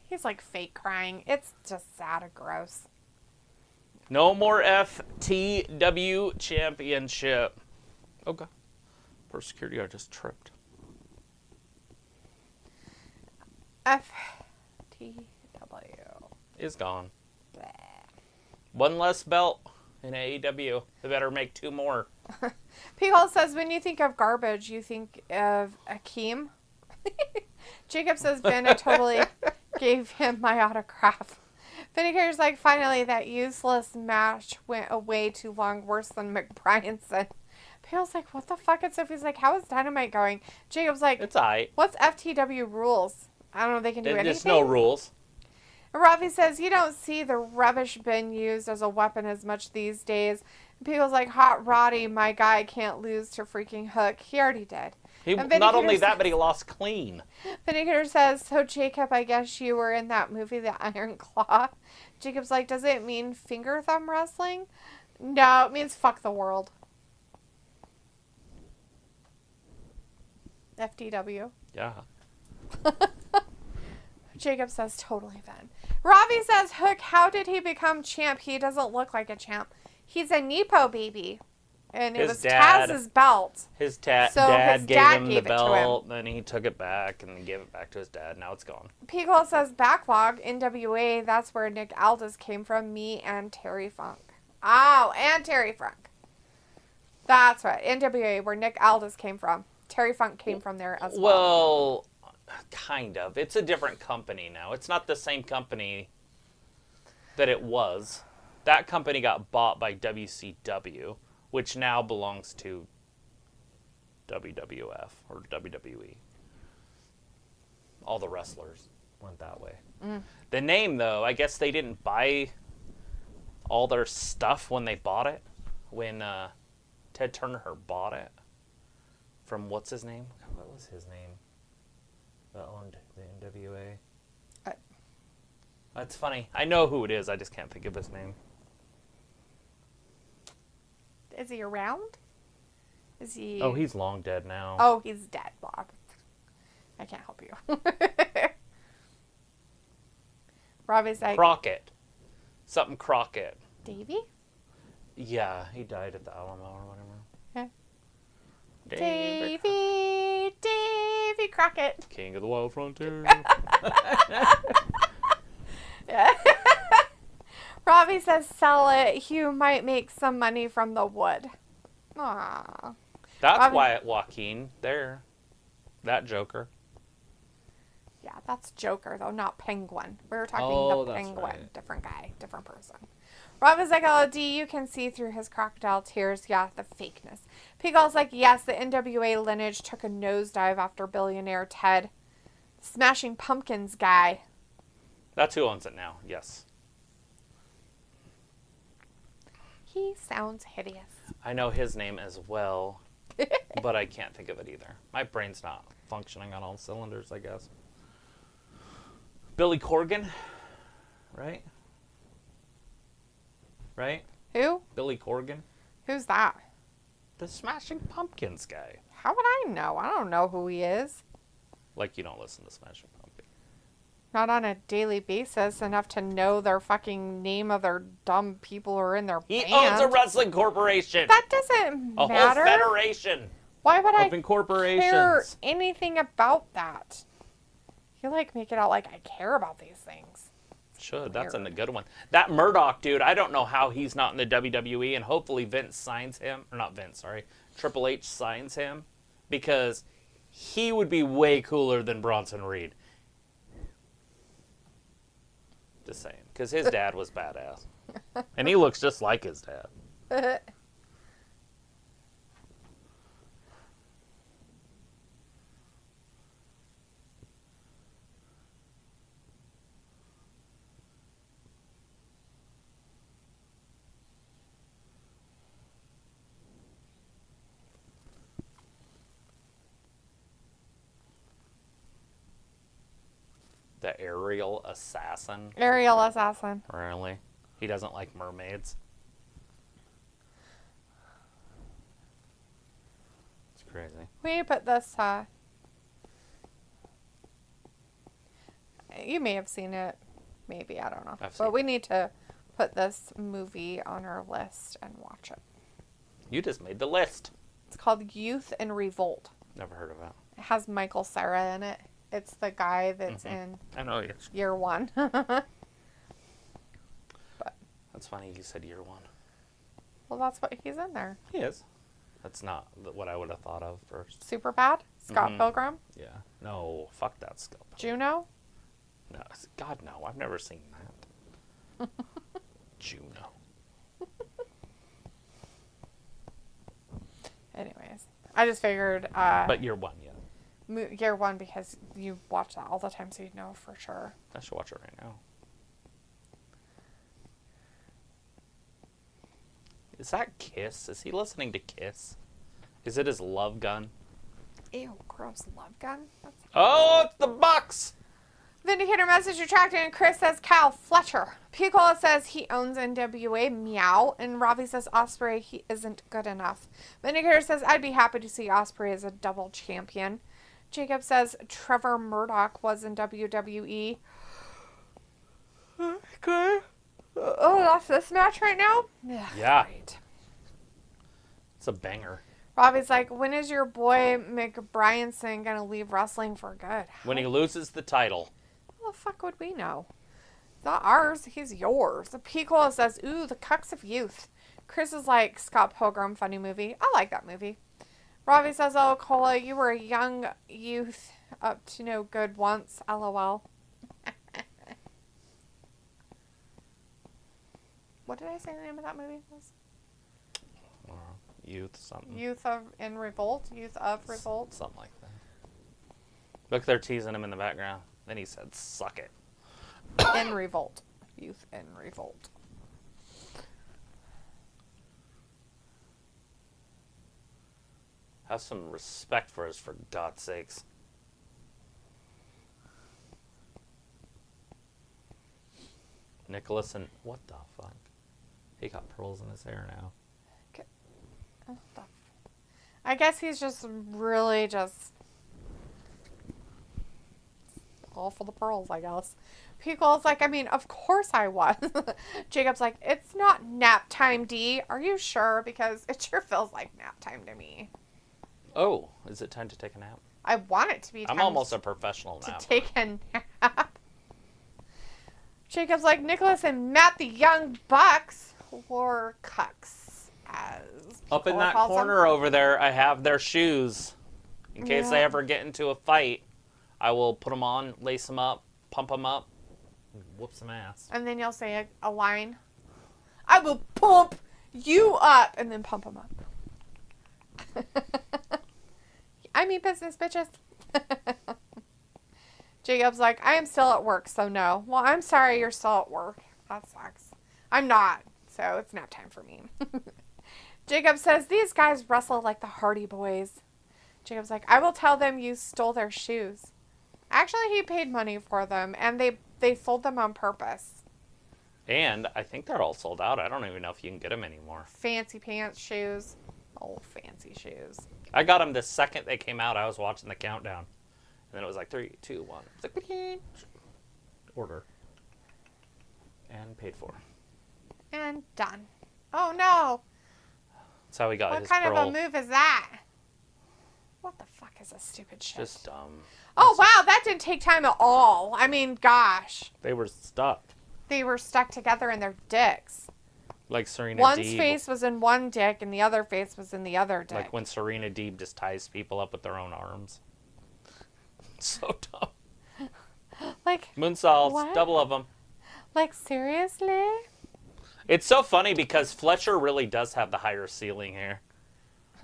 He's like fake crying. It's just sad and gross. No more FTW championship. Okay. Poor security guard just tripped. FTW. Is gone. Bleh. One less belt in AEW. They better make 2 more. P-Hole says, when you think of garbage, you think of Akeem. Jacob says, Ben, I totally gave him my autograph. Vindicator's like, finally, that useless match went away too long, worse than McBrien. P-Hole's like, what the fuck? And Sophie's like, how is Dynamite going? Jacob's like, It's alright. what's FTW rules? I don't know if they can do anything. There's no rules. Ravi says, you don't see the rubbish bin used as a weapon as much these days. And people's like, Hot Roddy, my guy, can't lose to freaking Hook. He already did. Not only that, but he lost clean. Vindicator says, so Jacob, I guess you were in that movie, The Iron Claw. Jacob's like, does it mean finger thumb wrestling? No, it means fuck the world. FTW. Yeah. Jacob says, totally, Ben. Ravi says, Hook, how did he become champ? He doesn't look like a champ. He's a Nepo baby. And it was Taz's belt. His So dad his gave dad him gave the it to him. belt, then he took it back, and then gave it back to his dad. Now it's gone. Peagle says, backlog, NWA, that's where Nick Aldis came from, me and Terry Funk. Oh, and Terry Funk. That's right, NWA, where Nick Aldis came from. Terry Funk came from there as well. Well, kind of. It's a different company now. It's not the same company that it was. That company got bought by WCW, which now belongs to WWF or WWE. All the wrestlers went that way. The name, though, I guess they didn't buy all their stuff when they bought it. When Ted Turner bought it from what's his name? What was his name? That owned the NWA. That's funny. I know who it is. I just can't think of his name. Is he around? Is he... Oh, he's long dead now. Oh, he's dead, Bob. I can't help you. Robbie's like... Crockett. Something Crockett. Davey? Yeah, he died at the Alamo or whatever. Yeah. Davey Crockett. King of the Wild Frontier. Robbie says, sell it. You might make some money from the wood. Aww. That's Robbie... Wyatt Joaquin there. That Joker. Yeah, that's Joker, though, not Penguin. We were talking the that's Penguin. right. Different guy, different person. Robbie's like, oh, D, you can see through his crocodile tears. Yeah, the fakeness. Peagull's like, yes, the NWA lineage took a nosedive after billionaire Ted. Smashing Pumpkins guy. That's who owns it now, yes. He sounds hideous. I know his name as well, but I can't think of it either. My brain's not functioning on all cylinders, I guess. Billy Corgan, right? Right? Who? Billy Corgan, Who's that? the Smashing Pumpkins guy. How would I know? I don't know who he is. Like you don't listen to Smashing Pumpkins. Not on a daily basis enough to know their fucking name of their dumb people who are in their He band. owns a wrestling corporation. That doesn't A matter. whole federation Why would I of incorporations. care anything about that? You like make it out like I care about these things. Should. That's a Weird. good one. That Murdoch dude, I don't know how he's not in the WWE, and hopefully Vince signs him. Or not Vince, sorry. Triple H signs him. Because he would be way cooler than Bronson Reed. Just saying. Because his dad was badass. And he looks just like his dad. The aerial assassin. Aerial assassin. Really? He doesn't like mermaids. It's crazy. We put this, you may have seen it. Maybe, I don't know. I've seen But we need to put this movie on our list and watch it. You just made the list. It's called Youth in Revolt. Never heard of it. It has Michael Cera in it. It's the guy that's in I know, yes. year one. That's funny you said year one. Well, that's what he's in there. He is. That's not what I would have thought of first. Super bad. Scott Mhm. Pilgrim. Yeah. No, fuck that scope. Juno. No, God, no. I've never seen that. Juno. Anyways, I just figured But year one, yeah. year one because you watch that all the time, so you know for sure. I should watch it right now. Is that Kiss? Is he listening to Kiss? Is it his love gun? Ew, gross. Love gun. That's... Oh, it's the Bucks! Vindicator message retracted, and Chris says Cal Fletcher. Picola says he owns NWA, meow, and Ravi says Ospreay, he isn't good enough. Vindicator says I'd be happy to see Ospreay as a double champion. Jacob says Trevor Murdoch was in WWE. Okay. Oh, that's this match right now? Yeah. Great. It's a banger. Robbie's like, when is your boy McBryanson going to leave wrestling for good? When he loses the title. How the fuck would we know? It's not ours. He's yours. The Picola says, ooh, the cucks of youth. Chris is like, Scott Pilgrim, funny movie. I like that movie. Robbie says, oh, Cola, you were a young youth up to no good once. LOL. What did I say the name of that movie was? Youth something. Youth of in Revolt? Youth of Revolt? Something like that. Look, they're teasing him in the background. Then he said, suck it. In Revolt. Youth in Revolt. Have some respect for us, for God's sakes. Nicholas and... What the fuck? He got pearls in his hair now. I guess he's just really just all for the pearls, I guess. Picole's like, I mean, of course I was. Jacob's like, it's not nap time, D. Are you sure? Because it sure feels like nap time to me. Oh, is it time to take a nap? I want it to be time I'm almost a professional to now. take a nap. Jacob's like, Nicholas and Matt the Young Bucks, or Cucks, as Up in Picola that calls them. corner over there, I have their shoes. In case they Yeah. ever get into a fight, I will put them on, lace them up, pump them up, and whoop some ass. And then you'll say a line. I will pump you up, and then pump them up. I mean business, bitches. Jacob's like, I am still at work, so no. Well, I'm sorry you're still at work. That sucks. I'm not, so it's nap time for me. Jacob says, these guys wrestle like the Hardy Boys. Jacob's like, I will tell them you stole their shoes. Actually, he paid money for them, and they sold them on purpose. And I think they're all sold out. I don't even know if you can get them anymore. Fancy pants shoes. Oh, fancy shoes. I got them the second they came out. I was watching the countdown. And then it was like 3, 2, 1. It's like, beep. Order. And paid for. And done. Oh, no. That's how he got What his kind pearl. of a move is that? What the fuck is this stupid shit? Just dumb. Oh, wow, that didn't take time at all. I mean, gosh. They were stuck. They were stuck together in their dicks. Like Serena One's Deeb. face was in one dick, and the other face was in the other dick. Like when Serena Deeb just ties people up with their own arms. So dumb. Like, Moonsaults, what? double of them. Like, seriously? It's so funny because Fletcher really does have the higher ceiling here.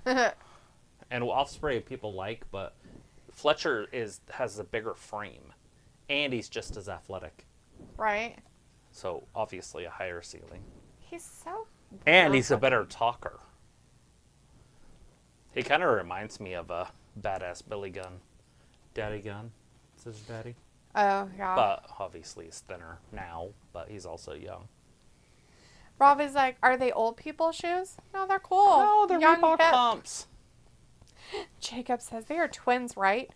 And Offspray people like, but Fletcher has a bigger frame. And he's just as athletic. Right. So obviously a higher ceiling. He's so... And he's a better talker. He kind of reminds me of a badass Billy Gunn. Daddy Gunn. Is his daddy? Oh, yeah. But obviously he's thinner now, but he's also young. Robbie's like, are they old people shoes? No, they're cool. No, they're Young, Reebok hip. pumps. Jacob says they are twins, right?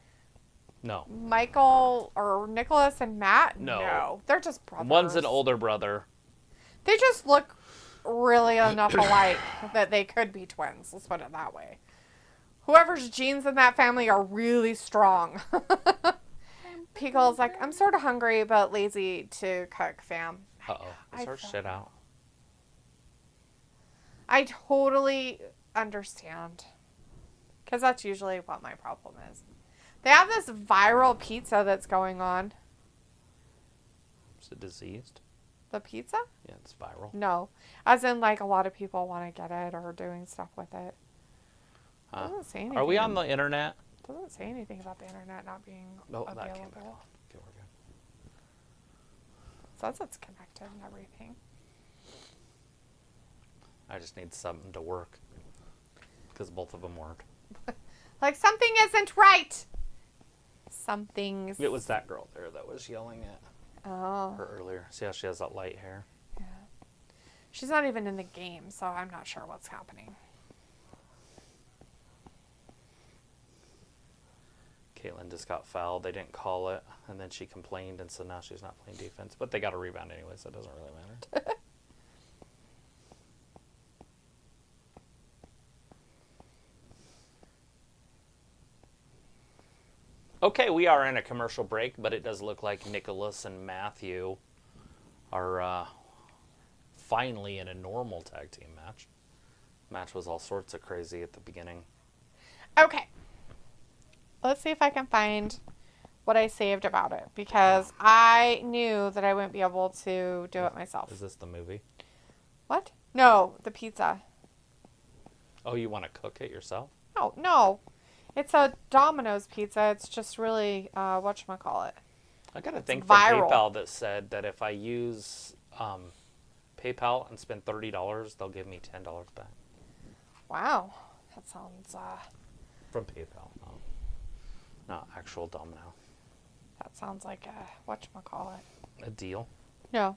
No. Michael or Nicholas and Matt? No. They're just brothers. One's an older brother. They just look really enough alike that they could be twins. Let's put it that way. Whoever's genes in that family are really strong. Pickle's like, I'm sort of hungry but lazy to cook, fam. Uh-oh. It's our shit out. I totally understand. Because that's usually what my problem is. They have this viral pizza that's going on. Is it diseased? The pizza? Yeah, it's viral. No. As in, like, a lot of people want to get it or are doing stuff with it. Doesn't say anything. Are we on the internet? Doesn't say anything about the internet not being No, available. that came back on. Okay, we're good. Says it's connected and everything. I just need something to work. Because both of them weren't. Like, something isn't right. Something's... It was that girl there that was yelling at Oh. her earlier. See how she has that light hair? Yeah. She's not even in the game, so I'm not sure what's happening. Caitlyn just got fouled. They didn't call it. And then she complained, and so now she's not playing defense. But they got a rebound anyway, so it doesn't really matter. Okay, we are in a commercial break, but it does look like Nicholas and Matthew are finally in a normal tag team match. Match was all sorts of crazy at the beginning. Okay. Let's see if I can find what I saved about it, because I knew that I wouldn't be able to do it myself. Is this the movie? What? No, the pizza. Oh, you want to cook it yourself? Oh, no. It's a Domino's pizza. It's just really, whatchamacallit. I got a thing from viral. PayPal that said that if I use PayPal and spend $30, they'll give me $10 back. Wow. That sounds, From PayPal, not actual Domino. that sounds like a, whatchamacallit. A deal? No.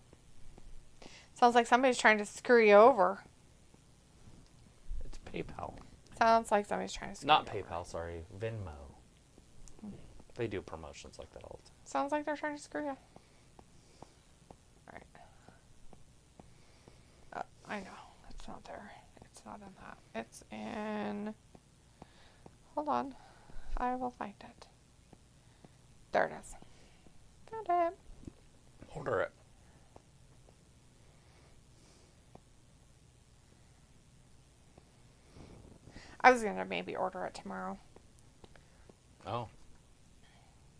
Sounds like somebody's trying to screw you over. It's PayPal. Sounds like somebody's trying to screw Not you over. PayPal, sorry. Venmo. They do promotions like that all the time. Sounds like they're trying to screw you. Alright. I know. It's not there. It's not in that. It's in... Hold on. I will find it. There it is. Found it. Order it. I was going to maybe order it tomorrow. Oh.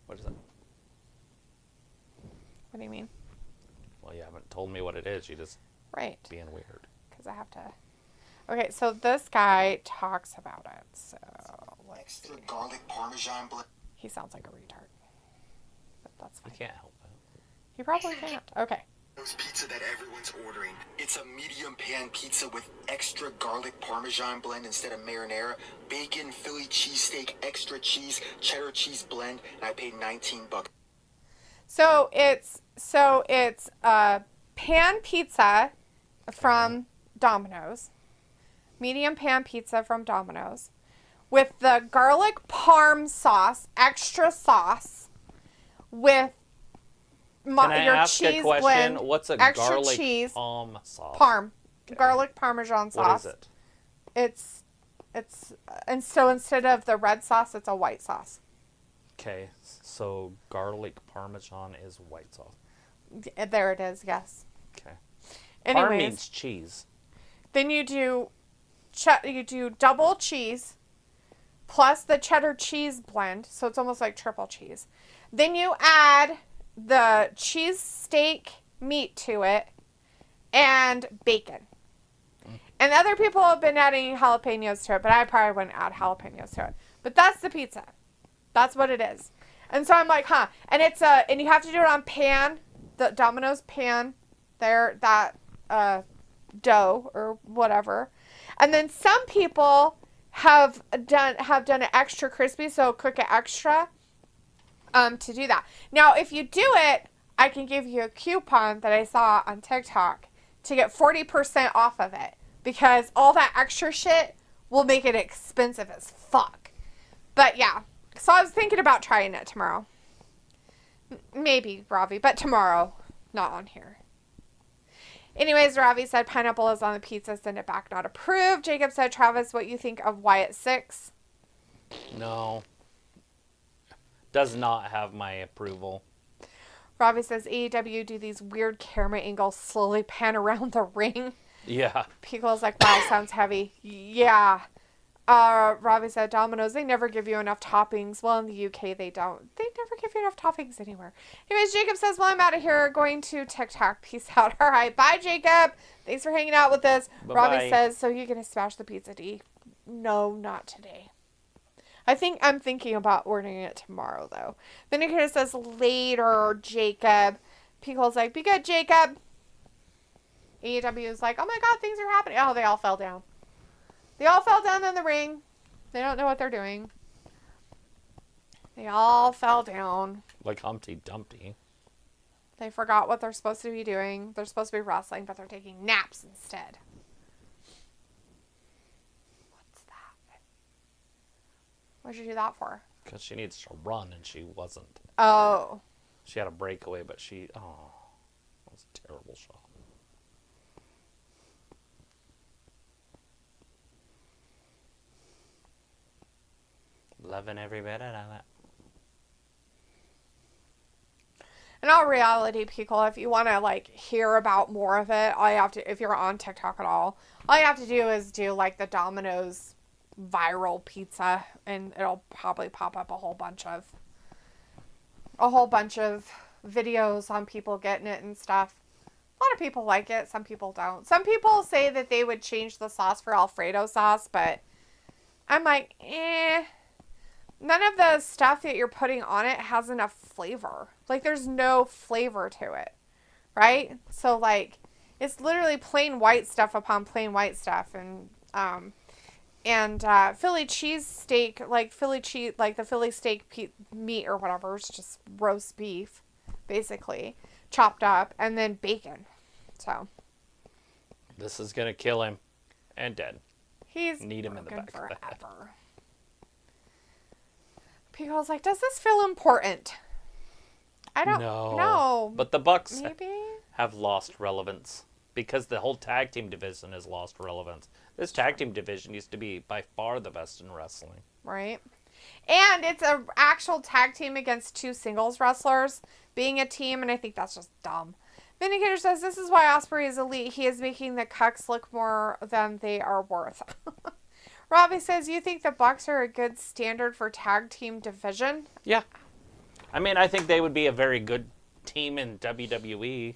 What is it? What do you mean? Well, you haven't told me what it is. You just Right. being weird. Because I have to... Okay, so this guy talks about it. So, let's see. Extra garlic parmesan blend. He sounds like a retard. But that's You fine. can't help it. He probably can't. Okay. Pizza that everyone's ordering. It's a medium pan pizza with extra garlic parmesan blend instead of marinara, bacon, Philly cheesesteak, extra cheese, cheddar cheese blend, and I paid $19. So it's pan pizza from Domino's, medium pan pizza from Domino's, with the garlic parm sauce, extra sauce, with Can I your ask a cheese question? blend, What's a extra garlic cheese, sauce? parm, Okay. garlic parmesan sauce. What is it? And so instead of the red sauce, it's a white sauce. Okay, so garlic parmesan is white sauce. There it is. Yes. Okay. Anyways, Parm means cheese. then you do double cheese plus the cheddar cheese blend, so it's almost like triple cheese. Then you add the cheese steak meat to it and bacon. And other people have been adding jalapenos to it, but I probably wouldn't add jalapenos to it. But that's the pizza. That's what it is. And so I'm like, huh. And and you have to do it on pan, the Domino's pan, that dough or whatever. And then some people have done it extra crispy, so cook it extra to do that. Now, if you do it, I can give you a coupon that I saw on TikTok to get 40% off of it, because all that extra shit will make it expensive as fuck. But yeah, so I was thinking about trying it tomorrow. Maybe, Ravi, but tomorrow, not on here. Anyways, Ravi said pineapple is on the pizza, send it back, not approved. Jacob said, Travis, what you think of Wyatt 6? No. Does not have my approval. Ravi says, AEW do these weird camera angles slowly pan around the ring. Yeah. Pico's like, wow, sounds heavy. Yeah. Ravi said, Domino's, they never give you enough toppings. Well, in the UK, they don't. They never give you enough toppings anywhere. Anyways, Jacob says, well, I'm out of here. Going to TikTok. Peace out. All right. Bye, Jacob. Thanks for hanging out with us. Bye-bye. Ravi says, so you're going to smash the pizza, D? No, not today. I'm thinking about ordering it tomorrow, though. Vinegar says, later, Jacob. Pico's like, be good, Jacob. AEW is like, oh my God, things are happening. Oh, they all fell down. They all fell down in the ring. They don't know what they're doing. They all fell down. Like Humpty Dumpty. They forgot what they're supposed to be doing. They're supposed to be wrestling, but they're taking naps instead. What's that? What'd you do that for? Because she needs to run, and she wasn't. Oh. She had a breakaway, but that was a terrible shot. Loving every bit of it. In all reality, people, if you want to hear about more of it, all you have to, if you're on TikTok at all you have to do is do the Domino's viral pizza, and it'll probably pop up a whole bunch of videos on people getting it and stuff. A lot of people like it. Some people don't. Some people say that they would change the sauce for Alfredo sauce, but I'm like, none of the stuff that you're putting on it has enough flavor. There's no flavor to it, right? So, it's literally plain white stuff upon plain white stuff. And Philly cheese steak, the Philly steak meat or whatever, it's just roast beef, basically, chopped up, and then bacon. So. This is going to kill him. And dead. He's Need him in the back. forever. People's like, does this feel important? I don't know. But the Bucks Maybe? have lost relevance because the whole tag team division has lost relevance. This tag team division used to be by far the best in wrestling. Right. And it's an actual tag team against two singles wrestlers being a team, and I think that's just dumb. Vindicator says, this is why Ospreay is elite. He is making the Cucks look more than they are worth. Robbie says, you think the Bucks are a good standard for tag team division? Yeah. I think they would be a very good team in WWE.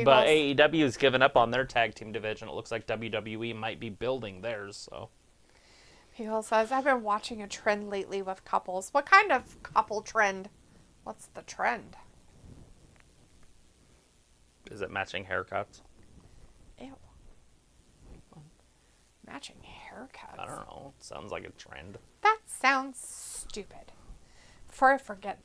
But AEW's given up on their tag team division. It looks like WWE might be building theirs, so. People says, I've been watching a trend lately with couples. What kind of couple trend? What's the trend? Is it matching haircuts? Ew. Matching haircuts. I don't know. Sounds like a trend. That sounds stupid. Before I forget.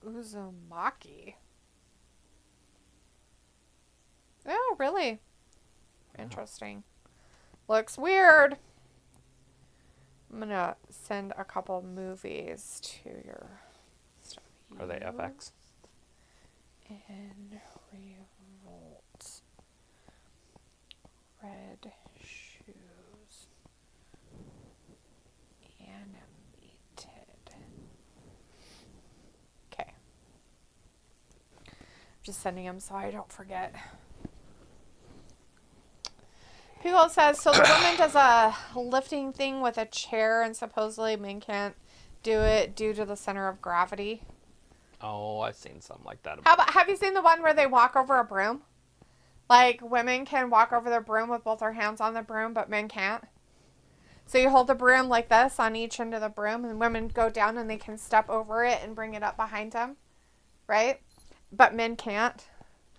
Uzumaki. Oh, really? Interesting. Looks weird. I'm going to send a couple movies to your stuff. Are they FX? In Revolt. Red Shoes. Animated. Okay. Just sending them so I don't forget. People says, so the woman does a lifting thing with a chair and supposedly men can't do it due to the center of gravity. Oh, I've seen something like that. How about, have you seen the one where they walk over a broom? Like, women can walk over their broom with both their hands on the broom, but men can't. So you hold the broom like this on each end of the broom, and women go down and they can step over it and bring it up behind them. Right? But men can't.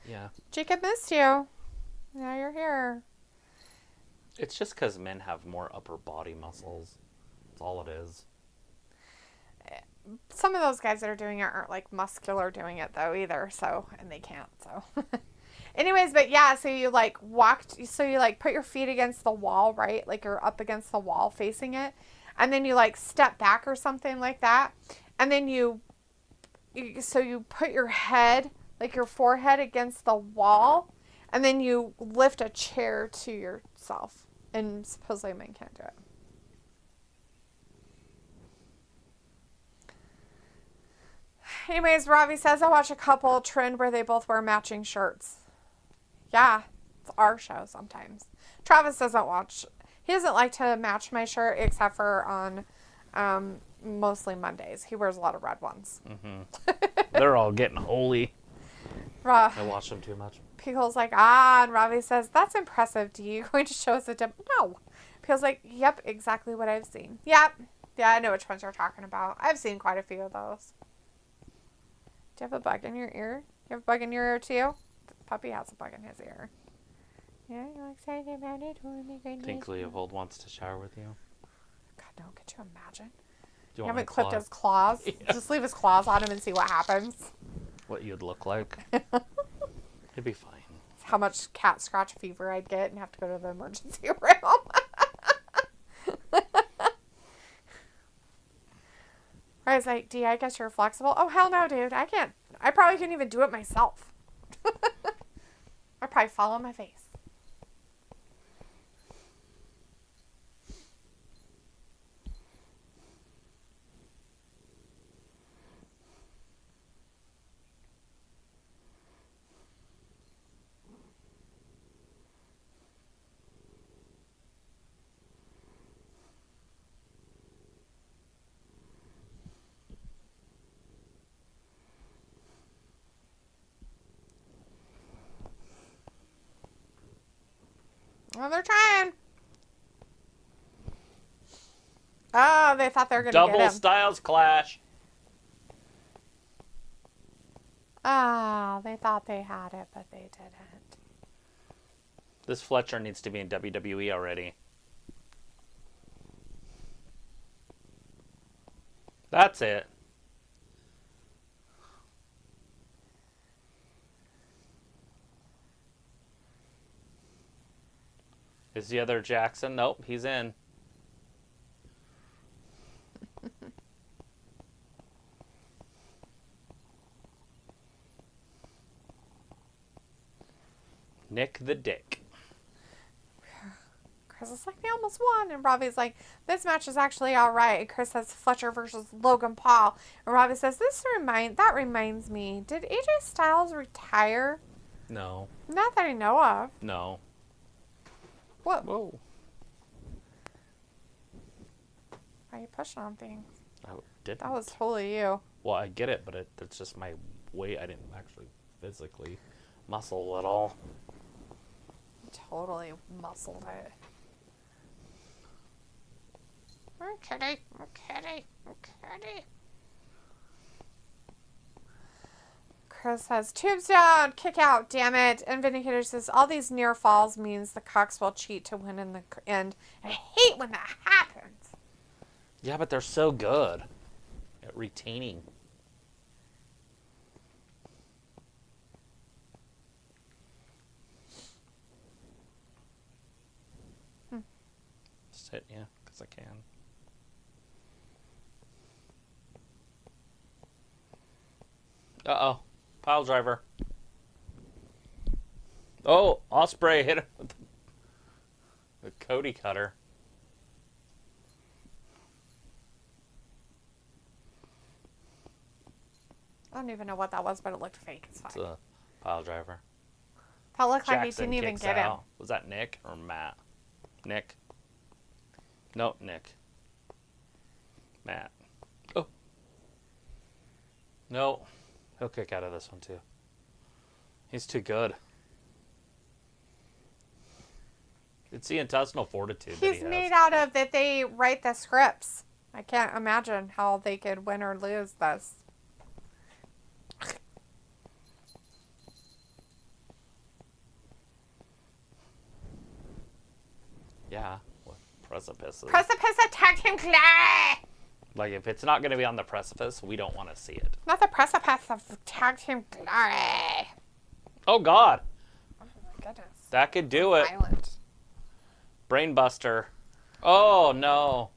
Yeah. Jacob missed you. Now you're here. It's just because men have more upper body muscles. That's all it is. Some of those guys that are doing it aren't like muscular doing it though either, so, and they can't, so. Anyways, but yeah, so you like so you like put your feet against the wall, right? Like you're up against the wall facing it. And then you like step back or something like that. And then so you put your head, like your forehead against the wall. And then you lift a chair to yourself. And supposedly men can't do it. Anyways, Ravi says I watch a couple trend where they both wear matching shirts. Yeah, it's our show sometimes. Travis doesn't watch. He doesn't like to match my shirt except for on mostly Mondays. He wears a lot of red ones. Mm-hmm. They're all getting holy. I watch them too much. Pico's like, and Ravi says, that's impressive. Do you going to show us a demo? No. Pico's like, yep, exactly what I've seen. Yep. Yeah, I know which ones you're talking about. I've seen quite a few of those. Do you have a bug in your ear? You have a bug in your ear too? The puppy has a bug in his ear. Yeah, you're excited about it? Oh my goodness. Think Leopold wants to shower with you? God, no. Could you imagine? Do You want my haven't clipped claws? his claws? Yeah. Just leave his claws on him and see what happens. What you'd look like? It'd be fine. How much cat scratch fever I'd get and have to go to the emergency room. I was like, D, I guess you're flexible. Oh, hell no, dude. I can't. I probably couldn't even do it myself. I'd probably fall on my face. Well, they're trying. Oh, they thought they were going to get Double him. styles clash. Oh, they thought they had it, but they didn't. This Fletcher needs to be in WWE already. That's it. Is the other Jackson? Nope, he's in. Nick the Dick. Chris is like, they almost won. And Robbie's like, this match is actually all right. And Chris says Fletcher versus Logan Paul. And Robbie says, that reminds me. Did AJ Styles retire? No. Not that I know of. No. What? Whoa. Why are you pushing on things? I didn't. That was totally you. Well, I get it, but it's just my weight. I didn't actually physically muscle at all. Totally muscled it. I'm kidding. I'm kidding. I'm kidding. Chris says, tombstone, kick out, damn it. And Vindicator says, all these near falls means the Cucks will cheat to win in the end. I hate when that happens. Yeah, but they're so good at retaining. Sit, yeah, because I can. Uh-oh. Pile driver. Oh, Ospreay hit him with the Cody cutter. I don't even know what that was, but it looked fake. It's fine. It's a pile driver. That looked like he Jackson didn't even kicks get him. out. Was that Nick or Matt? Nick. Nope, Nick. Matt. Oh. No. He'll kick out of this one, too. He's too good. It's the intestinal fortitude that he He's has. made out of that they write the scripts. I can't imagine how they could win or lose this. Yeah. What? Precipices. Precipice attacked him, Clay! Like, if it's not going to be on the precipice, we don't want to see it. Not the precipice of attacked him, Glory! Oh, God. Oh my goodness. That could do it. Violent. Brainbuster. Oh, no.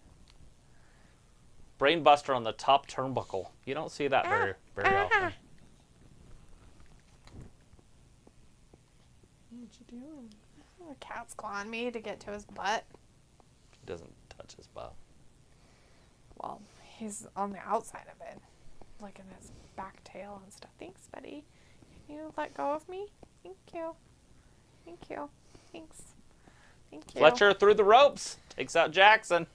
Brainbuster on the top turnbuckle. You don't see that very often. What you doing? The cat's clawing me to get to his butt. He doesn't touch his butt. Well, he's on the outside of it. Licking his back tail and stuff. Thanks, buddy. Can you let go of me? Thank you. Thank you. Thanks. Thank you. Fletcher through the ropes. Takes out Jackson.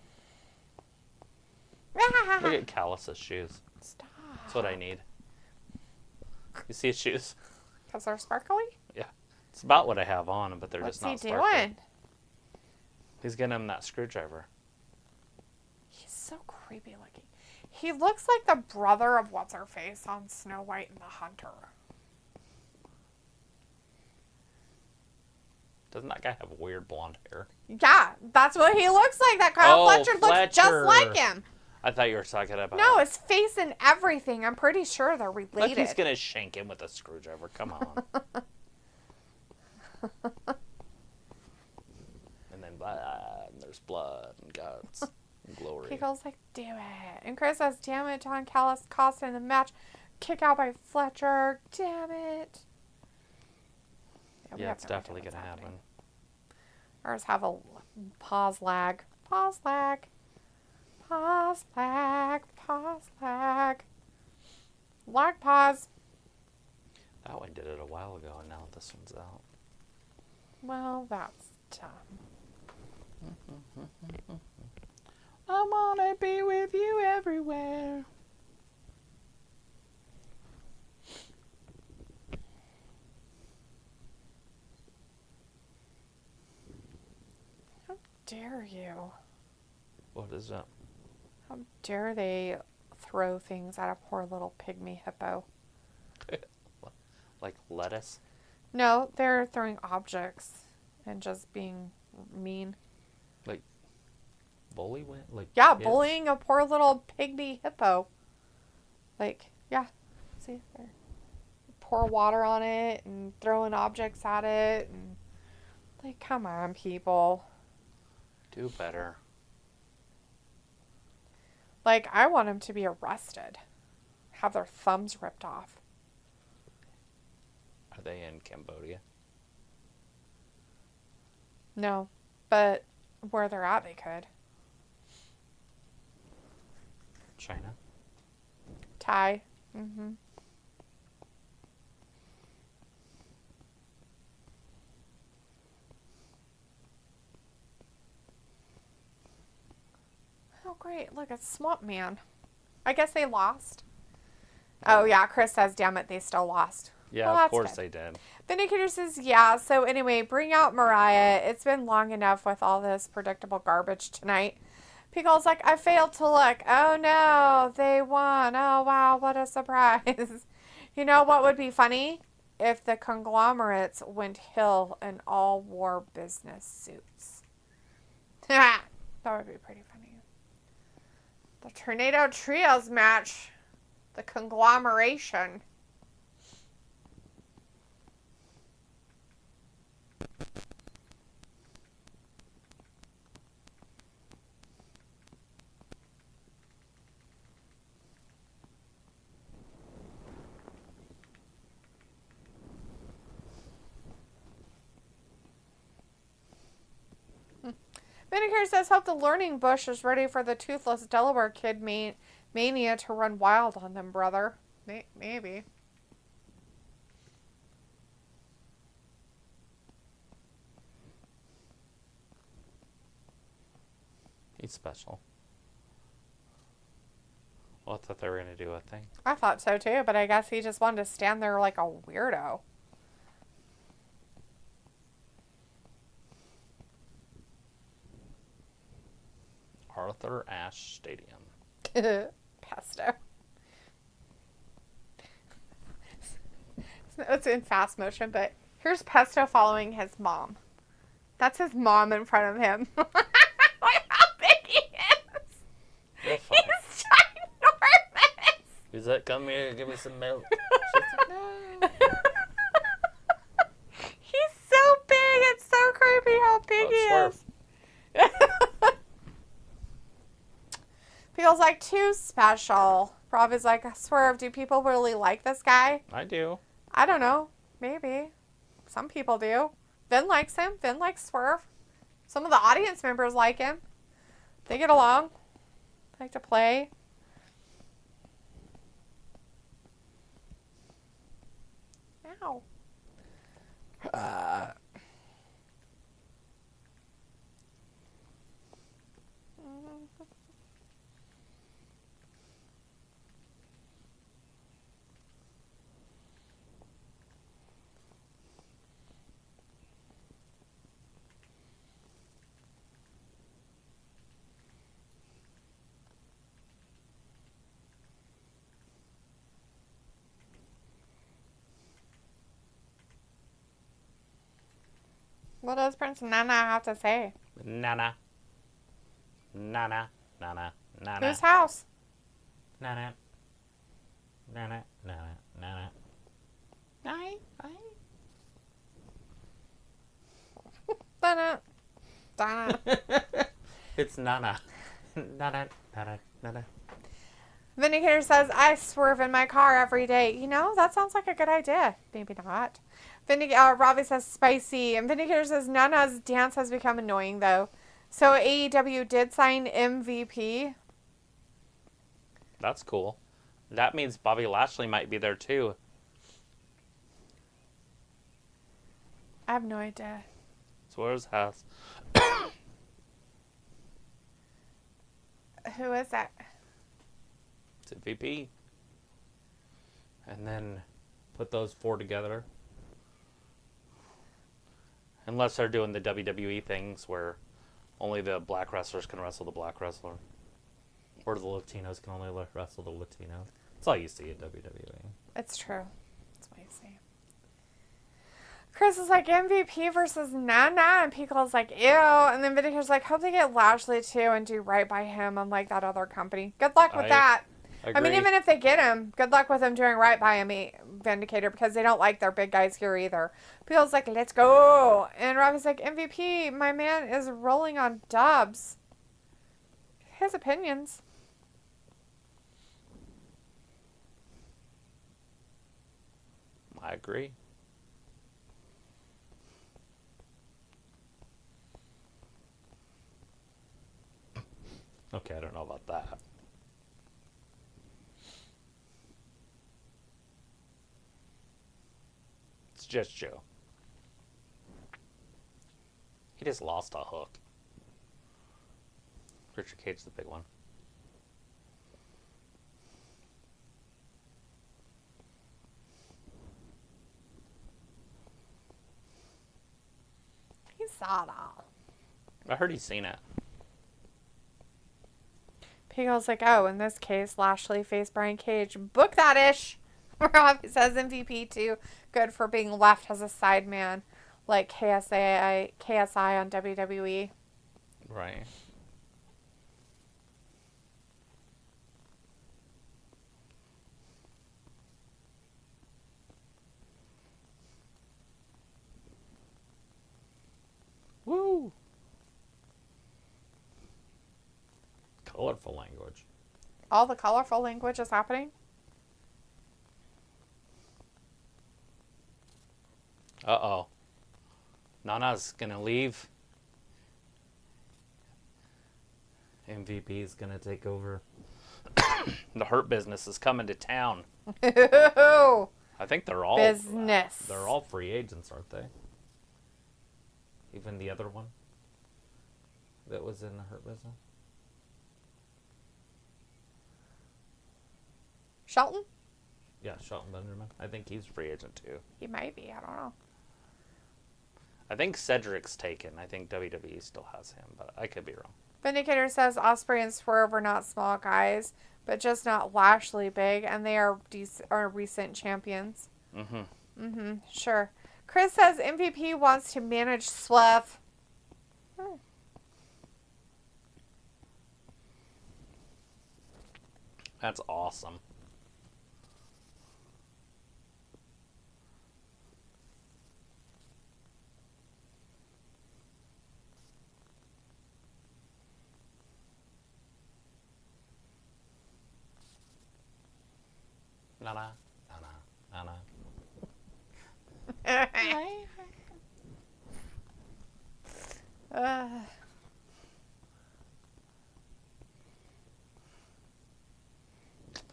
Look at Callus's shoes. Stop. That's what I need. You see his shoes? Because they're sparkly? Yeah. It's about what I have on, but they're What's just not he sparkly. doing? He's getting him that screwdriver. He's so creepy looking. He looks like the brother of What's-Her-Face on Snow White and the Hunter. Doesn't that guy have weird blonde hair? Yeah, that's what he looks like. That Kyle Oh, Fletcher looks just Fletcher. like him. I thought you were talking about... No, his face and everything. I'm pretty sure they're Look, related. he's going to shank him with a screwdriver. Come on. And then and there's blood and guts and glory. He goes like, do it. And Chris says, damn it, John Callis cost in the match. Kick out by Fletcher. Damn it. We Yeah, have it's no idea definitely what's going to happening. happen. Ours have a pause lag. Pause lag. Pause lag. Pause lag. Lag pause. That one did it a while ago, and now this one's out. Well, that's dumb. I want to be with you everywhere. How dare you? What is that? How dare they throw things at a poor little pygmy hippo? Like lettuce? No, they're throwing objects and just being mean. Like bully went? Like Yeah, kids? bullying a poor little pygmy hippo. Like, yeah. See, there. Pour water on it and throwing objects at it. And like, come on, people. Do better. Like, I want them to be arrested. Have their thumbs ripped off. Are they in Cambodia? No, but where they're at, they could. China? Thai. Mm-hmm. Oh, great. Look, it's Swamp Man. I guess they lost. Oh, yeah. Chris says, damn it, they still lost. Yeah, Well, of that's course good. they did. Vindicator says, yeah. So anyway, bring out Mariah. It's been long enough with all this predictable garbage tonight. Pickle's like, I failed to look. Oh no, they won. Oh wow, what a surprise. You know what would be funny? If the conglomerates went hill and all wore business suits. That would be pretty funny. The Tornado Trios match. The conglomeration. Vinegar says, hope the learning bush is ready for the toothless Delaware kid mania to run wild on them, brother. Maybe. He's special. Well, I thought they were going to do a thing. I thought so too, but I guess he just wanted to stand there like a weirdo. Arthur Ashe Stadium. Pesto. It's in fast motion, but here's Pesto following his mom. That's his mom in front of him. Look how big he is. You're fine. He's ginormous. He's like, come here, give me some milk. He's so big. It's so creepy how big he is. Feels like too special. Rob is like, Swerve, do people really like this guy? I do. I don't know. Maybe. Some people do. Vin likes him. Vin likes Swerve. Some of the audience members like him. They get along. Like to play. Ow. What does Prince Nana have to say? Nana. Nana. Nana. Nana. Whose house? Nana. Nana. Nana. Nana. Nine. Donna. Donna. It's Nana. Nana. Nana. Nana. Vindicator says, I swerve in my car every day. You know, that sounds like a good idea. Maybe not. Robbie says spicy. And Vindicator says Nana's dance has become annoying, though. So AEW did sign MVP. That's cool. That means Bobby Lashley might be there, too. I have no idea. Swerve's house. Who is that? It's MVP. And then put those four together. Unless they're doing the WWE things where only the black wrestlers can wrestle the black wrestler. Or the Latinos can only wrestle the Latino. That's all you see at WWE. It's true. That's what you see. Chris is like, MVP versus Nana. And Pico's like, ew. And then Vindicator's like, hope they get Lashley too and do right by him unlike that other company. Good luck with that. I mean, even if they get him, good luck with him doing right by him, Vindicator, because they don't like their big guys here either. Pico's like, let's go. And Robbie's like, MVP, my man is rolling on dubs. His opinions. I agree. Okay, I don't know about that. It's just Joe. He just lost a hook. Richard Cage's the big one. He saw it all. I heard he's seen it. Pigo's like, oh, in this case, Lashley faced Brian Cage. Book that ish. Robbie says MVP too. Good for being left as a sideman, like KSI on WWE. Right. Woo! Colorful language. All the colorful language is happening. Uh-oh. Nana's gonna leave. MVP is gonna take over. The Hurt Business is coming to town. Ooh, I think they're all business. They're all free agents, aren't they? Even the other one that was in the Hurt Business. Shelton? Yeah, Shelton Benjamin. I think he's a free agent too. He might be. I don't know. I think Cedric's taken. I think WWE still has him, but I could be wrong. Vindicator says Osprey and Swerve are not small guys, but just not Lashley big, and they are recent champions. Sure. Chris says MVP wants to manage Swerve. That's awesome. Nana, Nana, Nana.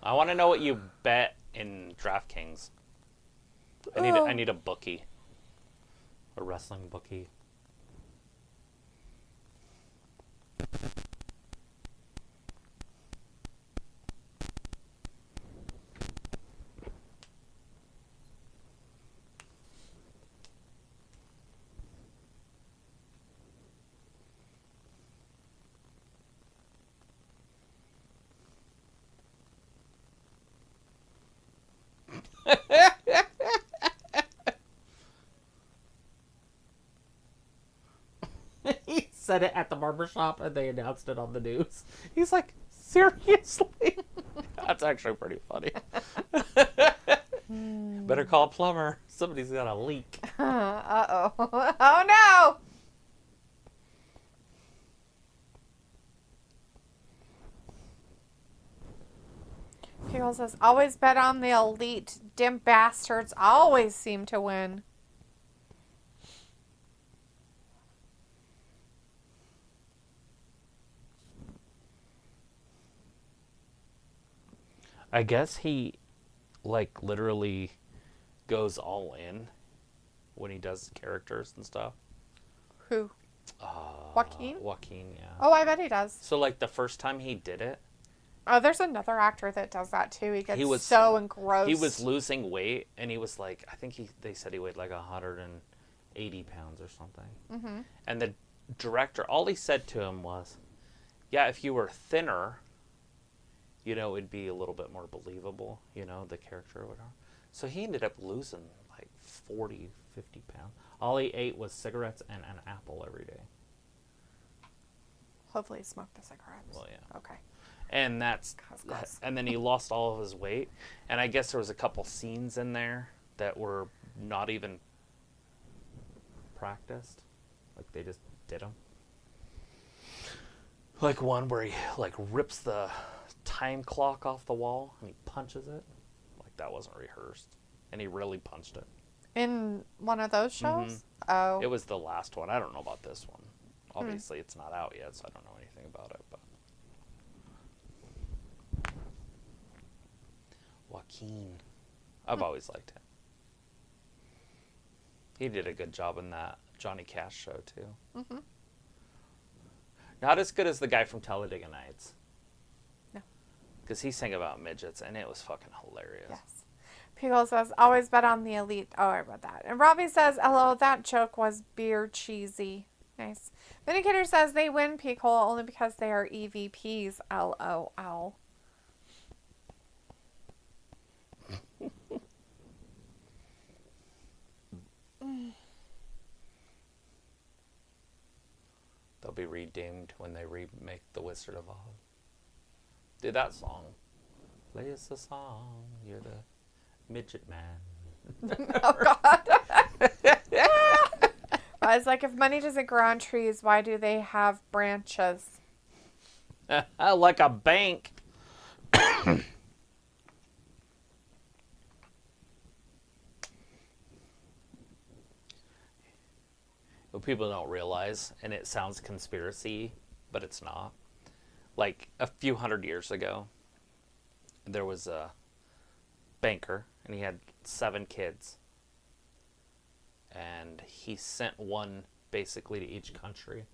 I want to know what you bet in DraftKings. I need a bookie. A wrestling bookie. He said it at the barbershop and they announced it on the news. He's like, seriously? That's actually pretty funny. Better call a plumber. Somebody's got a leak. Uh-oh. Oh, no! Pickle says, always bet on the elite. Dim bastards always seem to win. I guess he, like, literally goes all in when he does characters and stuff. Who? Joaquin? Joaquin, yeah. Oh, I bet he does. So, like, the first time he did it, Oh, there's another actor that does that too. He gets so engrossed. he was losing weight, and he was like, I think they said he weighed like 180 pounds or something. Mm-hmm. And the director, all he said to him was, yeah, if you were thinner, you know, it'd be a little bit more believable, you know, the character or whatever. So he ended up losing like 40, 50 pounds. All he ate was cigarettes and an apple every day. Hopefully he smoked the cigarettes. Well, yeah. Okay. And Gross. and then he lost all of his weight. And I guess there was a couple scenes in there that were not even practiced. Like they just did them. Like one where he like rips the time clock off the wall and he punches it. Like that wasn't rehearsed. And he really punched it. In one of those shows? Oh. It was the last one. I don't know about this one. Obviously it's not out yet, so I don't know anything about it, but Joaquin. I've always liked him. He did a good job in that Johnny Cash show, too. Mm-hmm. Not as good as the guy from Talladega Nights. No. Because he sang about midgets, and it was fucking hilarious. Yes. Pickle says, always bet on the elite. Oh, I read that. And Robbie says, hello, that joke was beer cheesy. Nice. Vindicator says they win peak hole only because they are EVPs. LOL. They'll be redeemed when they remake The Wizard of Oz. Do that song. Play us a song. You're the midget man. Oh, God. I was like, if money doesn't grow on trees, why do they have branches? Like a bank. What people don't realize, and it sounds conspiracy, but it's not. Like a few hundred years ago, there was a banker, and he had 7 kids. And he sent one basically to each country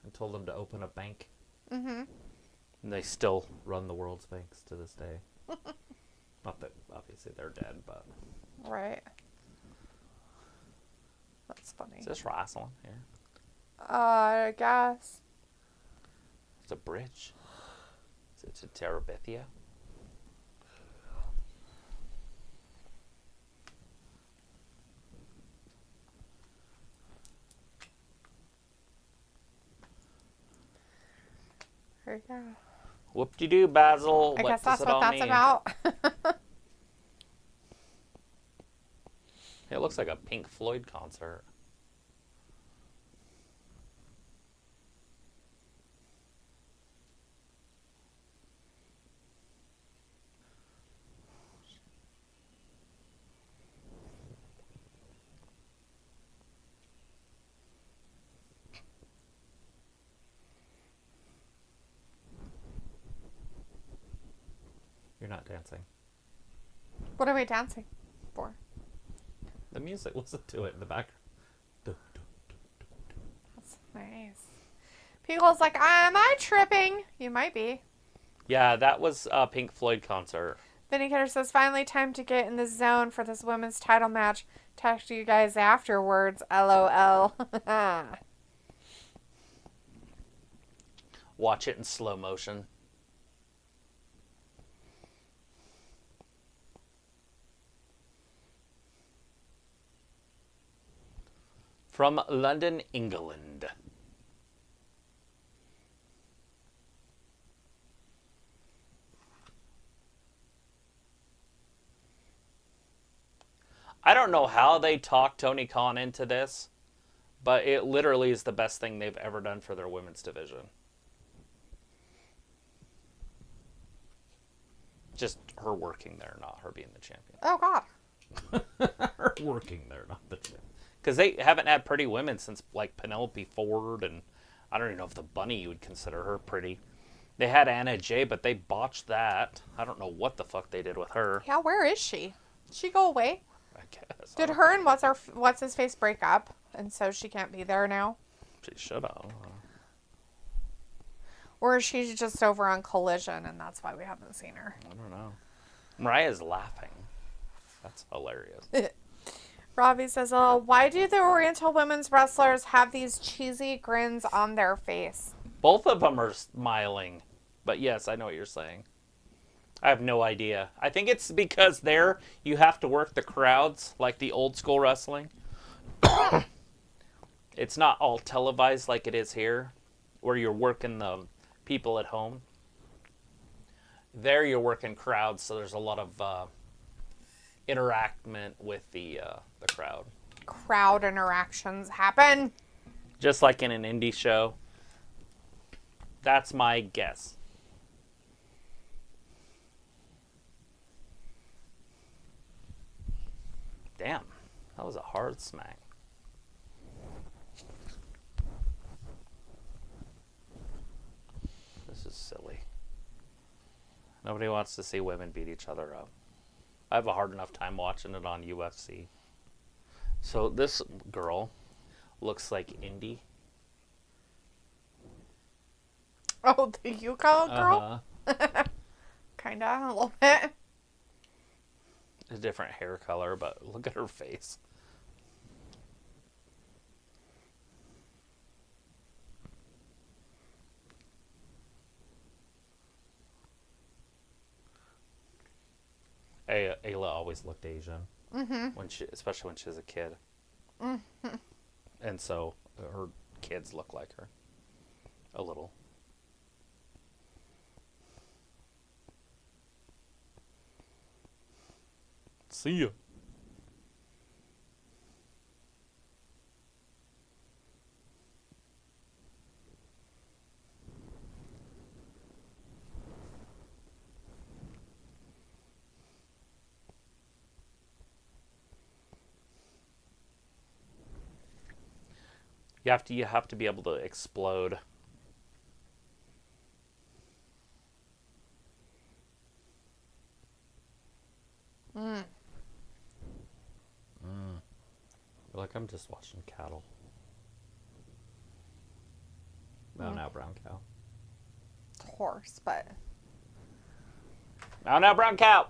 and told them to open a bank. Mm-hmm. And they still run the world's banks to this day. Not that, obviously, they're dead, but... Right. That's funny. Is this wrestling here? I guess. It's a bridge. Is it to Terabithia? There you go. Whoop-de-doo, Basil. I What guess does that's it what all that's mean? about. It looks like a Pink Floyd concert. You're not dancing. What are we dancing for? The music, listen to it in the background. That's nice. People's like, am I tripping? You might be. Yeah, that was a Pink Floyd concert. Vindicator says, finally time to get in the zone for this women's title match. Talk to you guys afterwards. LOL. Watch it in slow motion. From London, England. I don't know how they talked Tony Khan into this, but it literally is the best thing they've ever done for their women's division. Just her working there, not her being the champion. Oh, God. Her working there, not the champion. Because they haven't had pretty women since, like, Penelope Ford, and I don't even know if the Bunny you would consider her pretty. They had Anna Jay, but they botched that. I don't know what the fuck they did with her. Yeah, where is she? Did she go away? I guess. Did her and what's his face break up, and so she can't be there now? She should have. Or is she just over on Collision, and that's why we haven't seen her? I don't know. Mariah's laughing. That's hilarious. Robbie says, oh, why do the Oriental women's wrestlers have these cheesy grins on their face? Both of them are smiling. But yes, I know what you're saying. I have no idea. I think it's because there you have to work the crowds like the old school wrestling. It's not all televised like it is here, where you're working the people at home. There you're working crowds, so there's a lot of interactment with the crowd. Crowd interactions happen. Just like in an indie show. That's my guess. Damn, that was a hard smack. This is silly. Nobody wants to see women beat each other up. I have a hard enough time watching it on UFC. So this girl looks like Indy. Oh, the Yuka girl? Kinda, a little bit. A different hair color, but look at her face. Ayla always looked Asian. Especially when she was a kid. And so her kids look like her. A little. See ya. You have to be able to explode. Like I'm just watching cattle. No, now brown cow. Horse, but Now brown cow.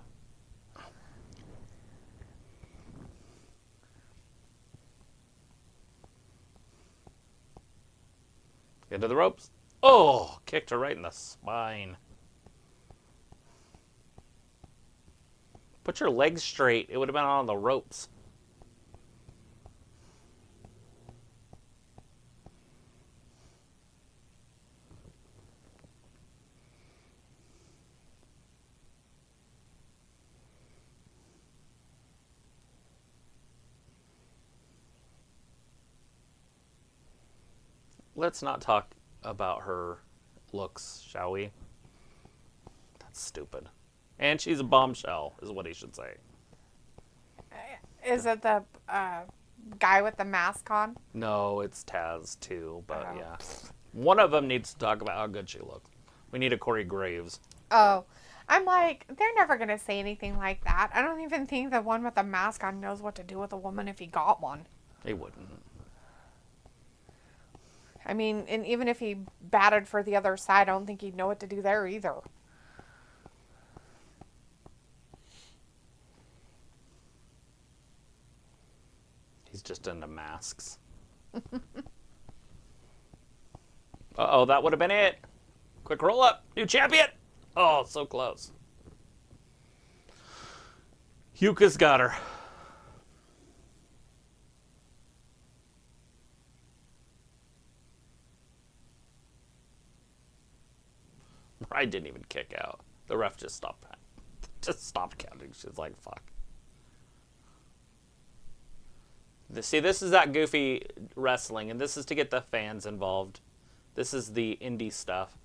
Into the ropes. Oh, kicked her right in the spine. Put your legs straight. It would have been on the ropes. Let's not talk about her looks, shall we? That's stupid. And she's a bombshell, is what he should say. is it the guy with the mask on? No, it's Taz too, but Oh. yeah. One of them needs to talk about how good she looks. We need a Corey Graves. Oh, I'm like, they're never going to say anything like that. I don't even think the one with the mask on knows what to do with a woman if he got one. They wouldn't. I mean, and even if he batted for the other side, I don't think he'd know what to do there either. He's just into masks. Uh-oh, that would have been it. Quick roll up. New champion. Oh, so close. Yuka's got her. I didn't even kick out. The ref just stopped counting. She's like, fuck. See, this is that goofy wrestling, and this is to get the fans involved. This is the indie stuff.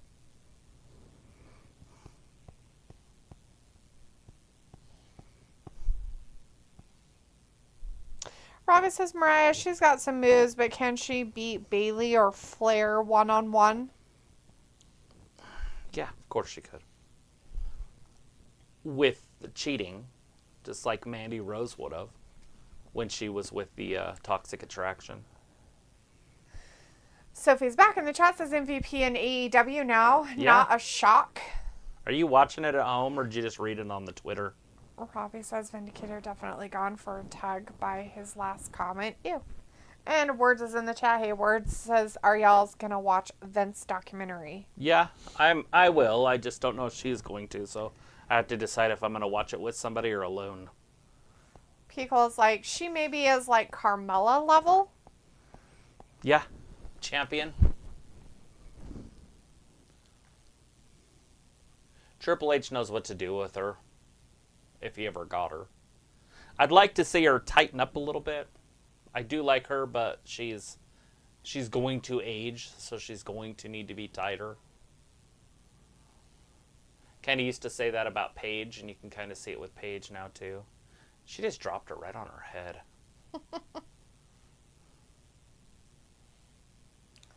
Robbie says, Mariah, she's got some moves, but can she beat Bailey or Flair one-on-one? Yeah, of course she could. With the cheating, just like Mandy Rose would have when she was with the Toxic Attraction. Sophie's back in the chat, says MVP in AEW now. Yeah. Not a shock. Are you watching it at home, or did you just read it on the Twitter? Robbie says Vindicator definitely gone for a tug by his last comment. Ew. And Words is in the chat. Hey, Words says, are y'all's gonna watch Vince documentary? Yeah, I will. I just don't know if she's going to, so I have to decide if I'm going to watch it with somebody or alone. Pico's like, she maybe is like Carmella level. Yeah, champion. Triple H knows what to do with her, if he ever got her. I'd like to see her tighten up a little bit. I do like her, but she's going to age, so she's going to need to be tighter. Kind of used to say that about Paige, and you can kind of see it with Paige now too. She just dropped her right on her head.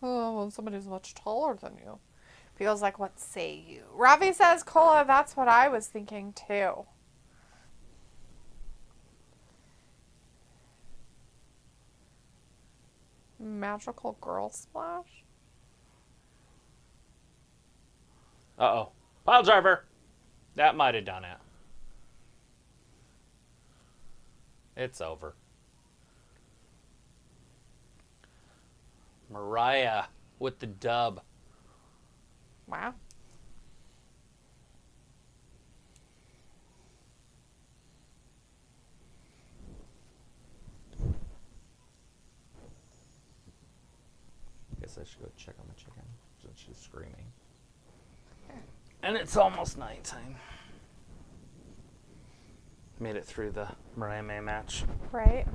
Oh, well, somebody's much taller than you. Feels like, what say you? Ravi says, Cola, that's what I was thinking too. Magical girl splash? Uh-oh. Pile driver. That might have done it. It's over. Mariah with the dub. guess I should go check on the chicken since she's screaming. And it's almost nighttime. Made it through the Mariah May match. Right.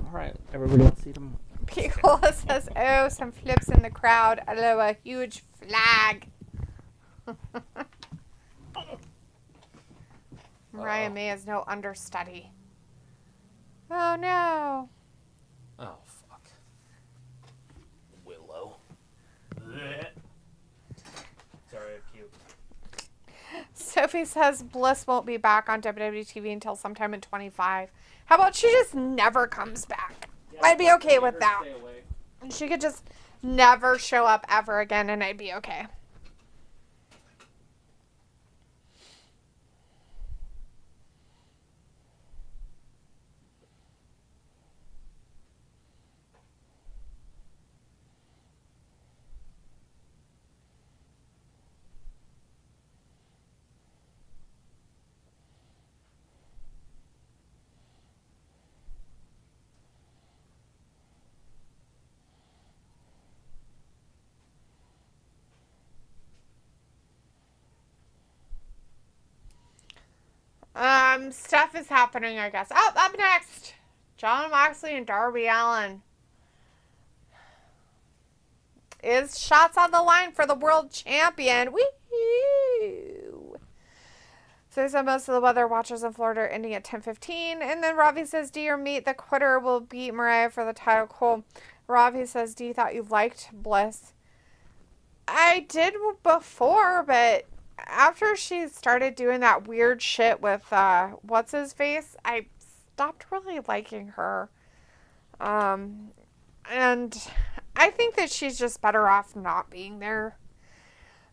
All right, everybody else eat them. Picola says, oh, some flips in the crowd. Hello, a huge flag. Mariah May is no understudy. Oh, no. Oh, fuck. Willow. Blech. Sorry, I puked. Sophie says Bliss won't be back on WWE TV until sometime in 25. How about she just never comes back? Yeah, I'd be okay with her that. stay away. And she could just never show up ever again and I'd be okay. Stuff is happening, I guess. Oh, up next, Jon Moxley and Darby Allin. Is shots on the line for the world champion. Woo! So he said most of the weather watchers in Florida are ending at 10:15. And then Ravi says, do your meet the quitter will beat Mariah for the title. Cool. Ravi says, do you thought you liked Bliss? I did before, but after she started doing that weird shit with what's his face, I stopped really liking her. And I think that she's just better off not being there.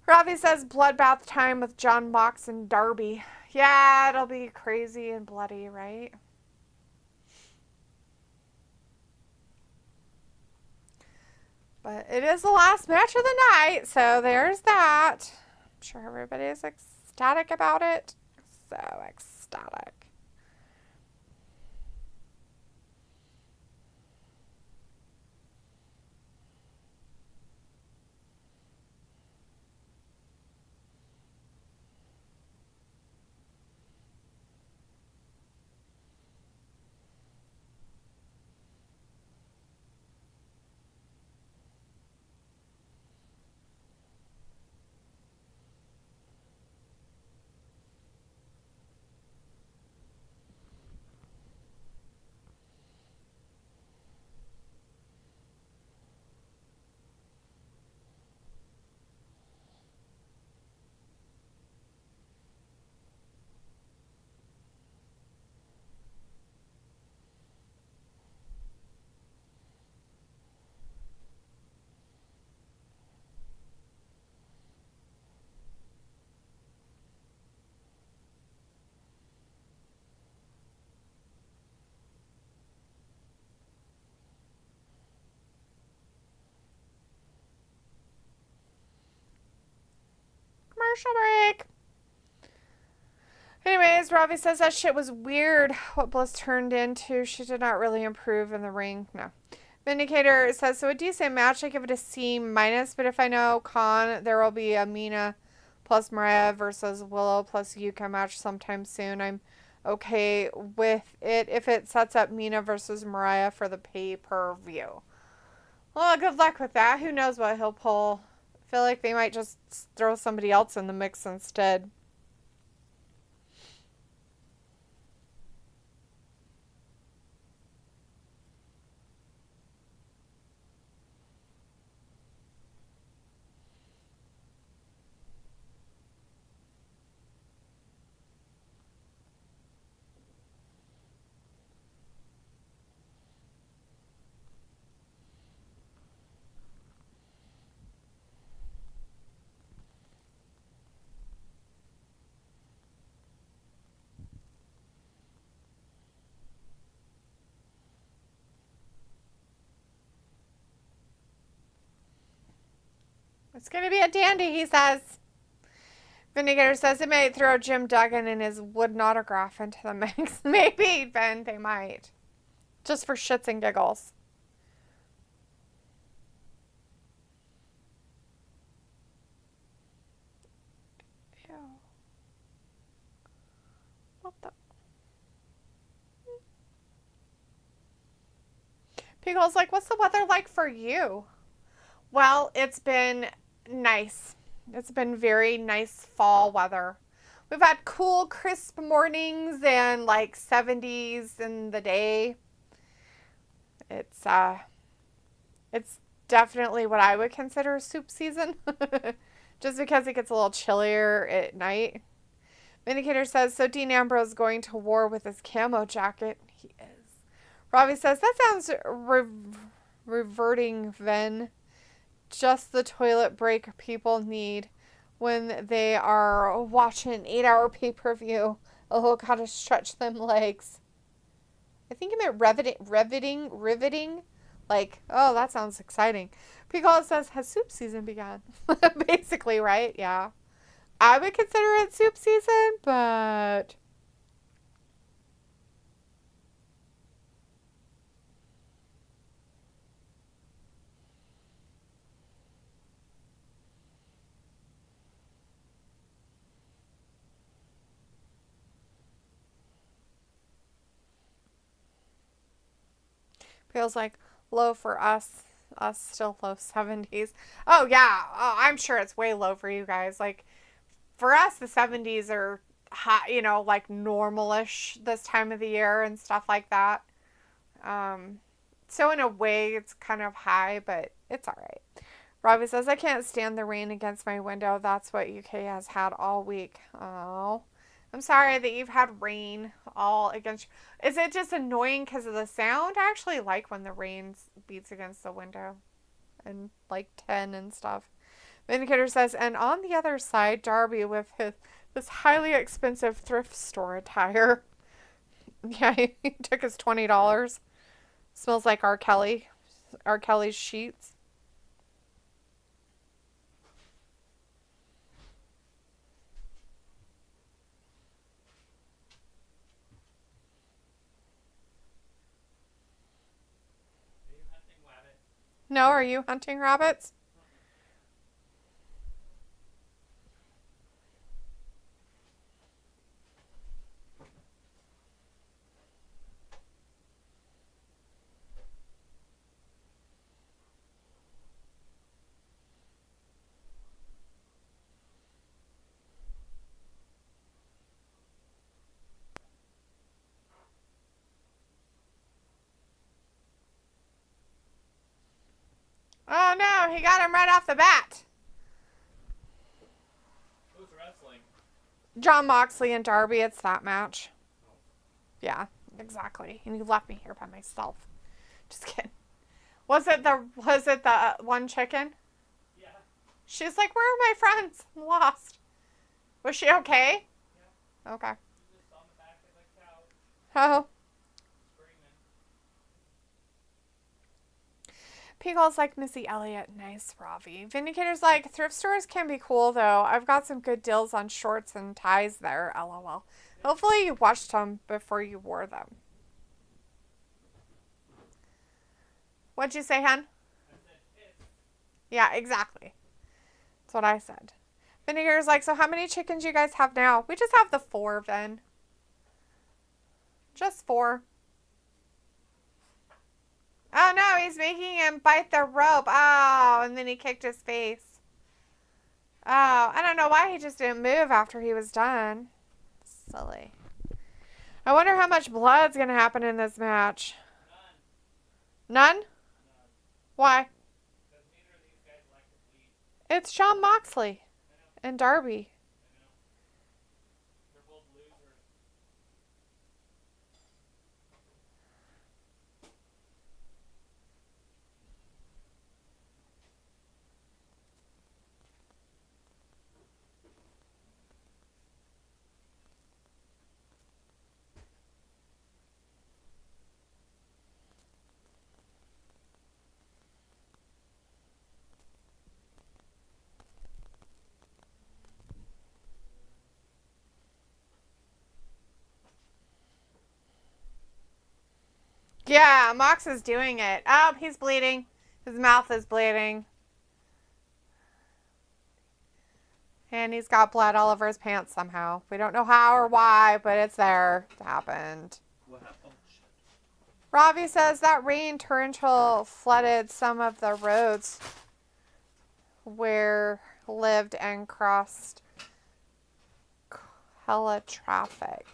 Ravi says bloodbath time with Jon Mox and Darby. Yeah, it'll be crazy and bloody, right? But it is the last match of the night, so there's that. I'm sure everybody is ecstatic about it. So ecstatic. Commercial break. Anyways, Ravi says that shit was weird what Bliss turned into. She did not really improve in the ring. No. Vindicator says, so a decent match. I give it a C minus, but if I know Khan, there will be a Mina plus Mariah versus Willow plus Yuka match sometime soon. I'm okay with it if it sets up Mina versus Mariah for the pay-per-view. Well, good luck with that. Who knows what he'll pull. I feel like they might just throw somebody else in the mix instead. It's going to be a dandy, he says. Vindicator says it might throw Jim Duggan and his wooden autograph into the mix. Maybe, Ben, they might. Just for shits and giggles. Pickle's like, what's the weather like for you? Well, it's been nice. It's been very nice fall weather. We've had cool, crisp mornings and like 70s in the day. It's definitely what I would consider soup season. Just because it gets a little chillier at night. Vindicator says, so Dean Ambrose is going to war with his camo jacket. He is. Robbie says, that sounds reverting, Ven. Just the toilet break people need when they are watching an 8-hour pay-per-view. Oh, gotta stretch them legs. I think he meant riveting. Like, oh, that sounds exciting. Pickle says, has soup season begun? Basically, right? Yeah. I would consider it soup season, but... feels like low for us still low 70s. Oh yeah, I'm sure it's way low for you guys. Like for us, the 70s are high, you know, like normalish this time of the year and stuff like that. So in a way, it's kind of high, but it's all right. Robbie says, I can't stand the rain against my window. That's what UK has had all week. Oh, I'm sorry that you've had rain all against you. Is it just annoying because of the sound? I actually like when the rain beats against the window and like 10 and stuff. Vindicator says, and on the other side, Darby with this highly expensive thrift store attire. Yeah, he took his $20. Smells like R. Kelly's sheets. No, are you hunting rabbits? Oh no, he got him right off the bat. Who's wrestling? John Moxley and Darby, it's that match. Yeah, exactly. And you left me here by myself. Just kidding. Was it the one chicken? Yeah. She's like, where are my friends? I'm lost. Was she okay? Yeah. Okay. She just on the back of the couch. Oh. Screaming. Pickle's like Missy Elliott. Nice, Ravi. Vindicator's like, thrift stores can be cool, though. I've got some good deals on shorts and ties there. LOL. Hopefully you washed them before you wore them. What'd you say, hun? I said piss. Yeah, exactly. That's what I said. Vinegar's like, so how many chickens you guys have now? We just have the 4, Vin. Just 4. Oh no, he's making him bite the rope. Oh, and then he kicked his face. Oh, I don't know why he just didn't move after he was done. Silly. I wonder how much blood's going to happen in this match. None. None? Why? Because neither of these guys like to bleed. It's John Moxley I know. and Darby. I know. They're both losers. Yeah, Mox is doing it. Oh, he's bleeding. His mouth is bleeding. And he's got blood all over his pants somehow. We don't know how or why, but it's there. It happened. What happened? Oh, shit. Robbie says that rain torrential flooded some of the roads where lived and crossed hella traffic.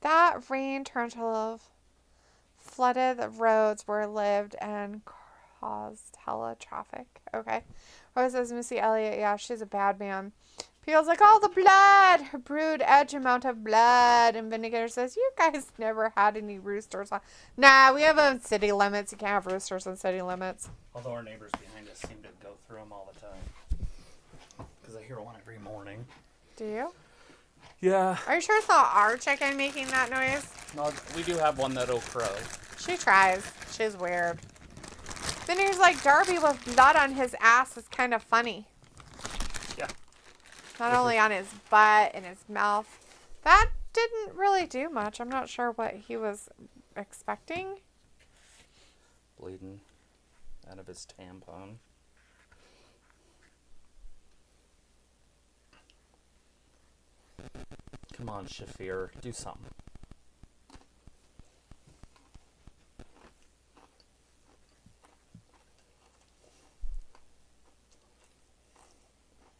That rain torrential flooded the roads where lived and caused hella traffic. Okay. Rose says Missy Elliott, yeah, she's a bad man. People's like, all the blood, her brood edge amount of blood. And Vindicator says, you guys never had any roosters on. Nah, we have them city limits. You can't have roosters on city limits. Although our neighbors behind us seem to go through them all the time. Because I hear one every morning. Do you? Yeah. Are you sure it's not our chicken making that noise? No, we do have one that'll crow. She tries. She's weird. Vindicator's like, Darby with blood on his ass is kind of funny. Yeah. Not only on his butt and his mouth. That didn't really do much. I'm not sure what he was expecting. Bleeding out of his tampon. Come on, Shafir. Do something.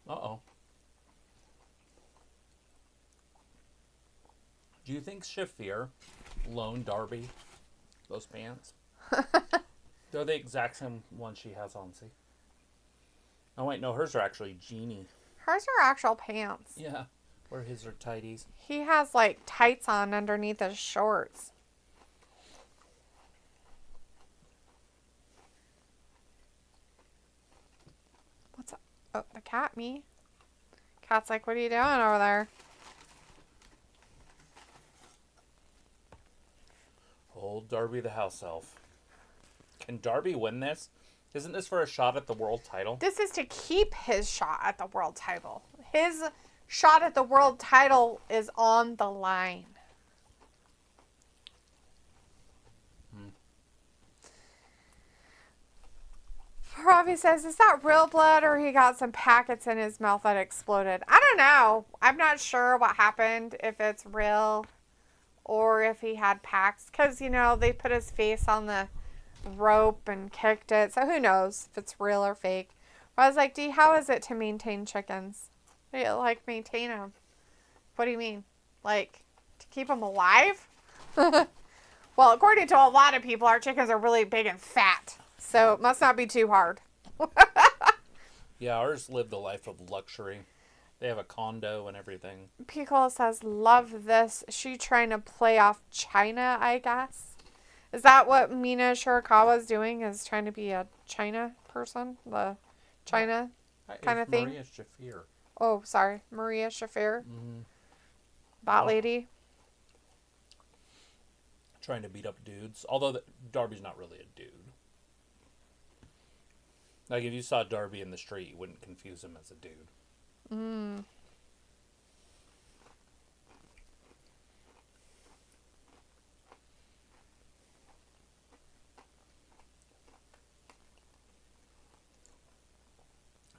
Uh-oh. Do you think Shafir loaned Darby those pants? They're the exact same one she has on, see? Oh, wait, no, hers are actually Genie. Hers are actual pants. Yeah, where his are tighties. He has like tights on underneath his shorts. What's up? Oh, the cat, me. Cat's like, what are you doing over there? Old Darby the house elf. Can Darby win this? Isn't this for a shot at the world title? This is to keep his shot at the world title. His shot at the world title is on the line. Ravi says, is that real blood or he got some packets in his mouth that exploded? I don't know. I'm not sure what happened, if it's real or if he had packs. Because, you know, they put his face on the rope and kicked it. So who knows if it's real or fake. But I was like, Dee, how is it to maintain chickens? Like, maintain them. What do you mean? Like, to keep them alive? Well, according to a lot of people, our chickens are really big and fat. So it must not be too hard. Yeah, ours live the life of luxury. They have a condo and everything. Piccolo says, love this. She trying to play off China, I guess. Is that what Mina Shirakawa is doing? Is trying to be a China person? The China kind of thing? Maria Shafir. Oh, sorry. Maria Shafir. Mm-hmm. That lady. Trying to beat up dudes. Although Darby's not really a dude. Like, if you saw Darby in the street, you wouldn't confuse him as a dude. Mm.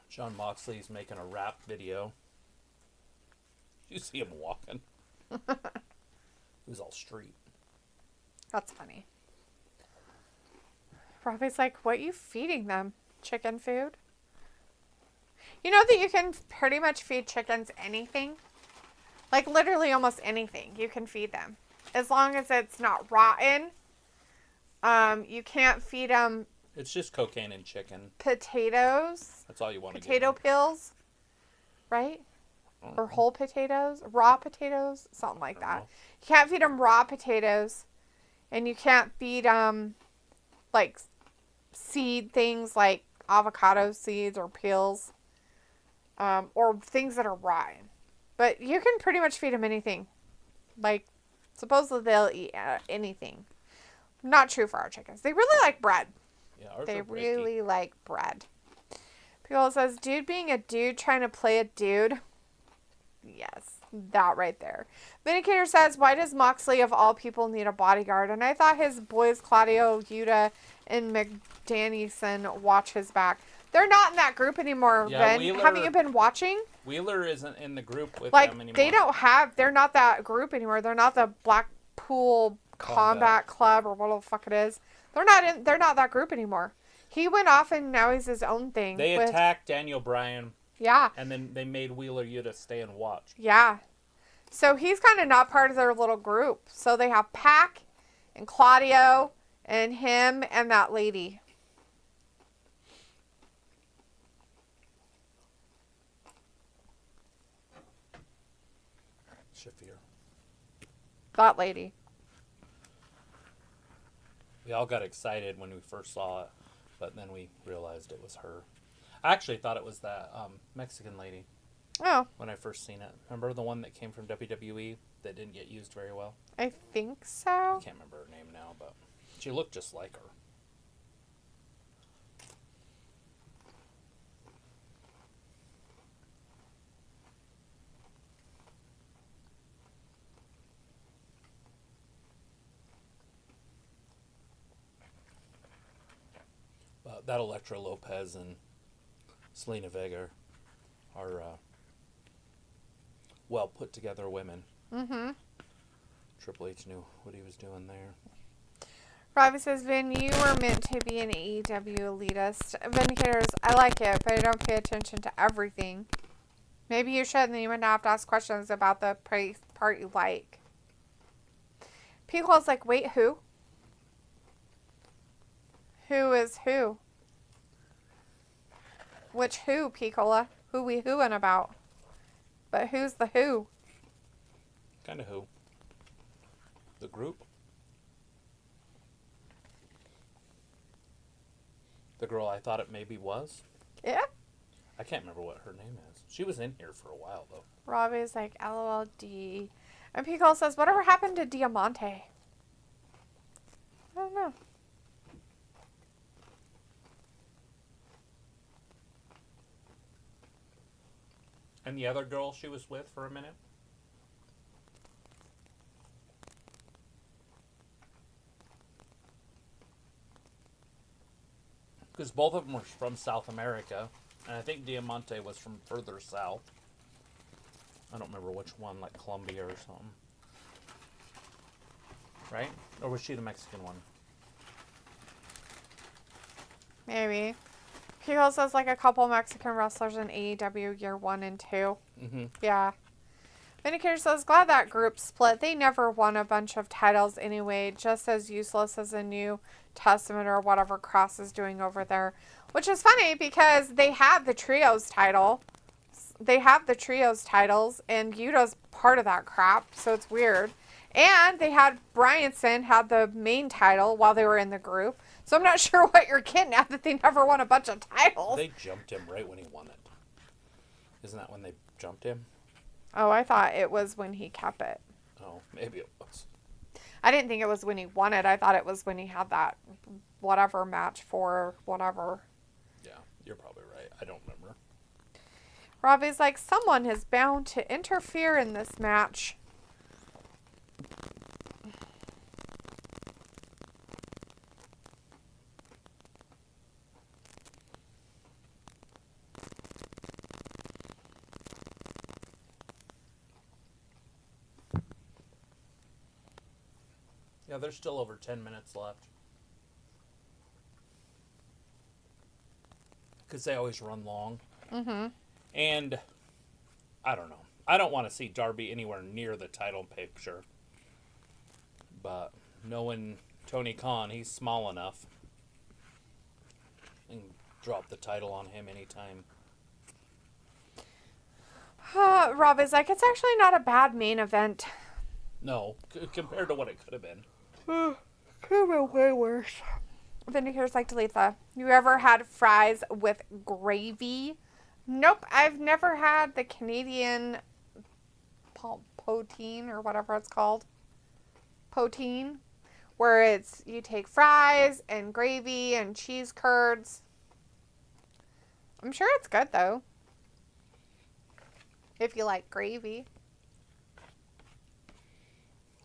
John Moxley's making a rap video. You see him walking. He was all street. That's funny. Robbie's like, what are you feeding them? Chicken food? You know that you can pretty much feed chickens anything? Like literally almost anything you can feed them. As long as it's not rotten. You can't feed them It's just cocaine and chicken. potatoes. That's all you want to give Potato them. peels. Right? Or whole potatoes. Raw potatoes. Something like that. know. You can't feed them raw potatoes. And you can't feed them like seed things like avocado seeds or peels. Or things that are rotten. But you can pretty much feed them anything. Like, supposedly they'll eat anything. Not true for our chickens. They really like bread. Yeah, ours They are bricky. really like bread. People says, dude being a dude trying to play a dude. Yes, that right there. Vindicator says, why does Moxley of all people need a bodyguard? And I thought his boys Claudio, Yuta, and McDanielson watch his back. They're not in that group anymore, Yeah, Ben. Wheeler- Haven't you been watching? Wheeler isn't in the group with Like, them anymore. they're not that group anymore. They're not the Black Pool Combat Club or what the fuck it is. They're not that group anymore. He went off and now he's his own thing. They attacked Daniel Bryan. Yeah. And then they made Wheeler Yuta stay and watch. Yeah. So he's kind of not part of their little group. So they have Pac and Claudio and him and that lady. Shafir. That lady. We all got excited when we first saw it, but then we realized it was her. I actually thought it was that Mexican lady. Oh. When I first seen it. Remember the one that came from WWE that didn't get used very well? I think so. I can't remember her name now, but she looked just like her. That Elektra Lopez and Selena Vega are well put together women. Mm-hmm. Triple H knew what he was doing there. Robbie says, Vin, you were meant to be an AEW elitist. Vindicators, I like it, but I don't pay attention to everything. Maybe you should, and then you wouldn't have to ask questions about the part you like. People's like, wait, who? Who is who? Which who, Piccola? Who we whoing about? But who's the who? Kind of who? The group? The girl I thought it maybe was? Yeah. I can't remember what her name is. She was in here for a while, though. Robbie's like, LOLD. And Pickle says, whatever happened to Diamante? I don't know. And the other girl she was with for a minute? Because both of them were from South America. And I think Diamante was from further south. I don't remember which one, like Colombia or something. Right? Or was she the Mexican one? Maybe. Pickle says like a couple Mexican wrestlers in AEW year 1 and 2. Mm-hmm. Yeah. Vindicator says, glad that group split. They never won a bunch of titles anyway. Just as useless as a New Testament or whatever Cross is doing over there. Which is funny because they have the Trios title. They have the Trios titles and Yuta's part of that crap. So it's weird. And they had Bryanson had the main title while they were in the group. So I'm not sure what you're getting at that they never won a bunch of titles. They jumped him right when he won it. Isn't that when they jumped him? Oh, I thought it was when he kept it. Oh, maybe it was. I didn't think it was when he won it. I thought it was when he had that whatever match for whatever. Yeah, you're probably right. I don't remember. Robbie's like, someone is bound to interfere in this match. Yeah, there's still over 10 minutes left. Because they always run long. Mm-hmm. And, I don't know. I don't want to see Darby anywhere near the title picture. But, knowing Tony Khan, he's small enough. And drop the title on him anytime. Rob is like, it's actually not a bad main event. No, compared to what it could have been. Could have been way worse. Vindicator's like, Talitha, you ever had fries with gravy? Nope, I've never had the Canadian poutine or whatever it's called. Poutine. Where it's, you take fries and gravy and cheese curds. I'm sure it's good though. If you like gravy.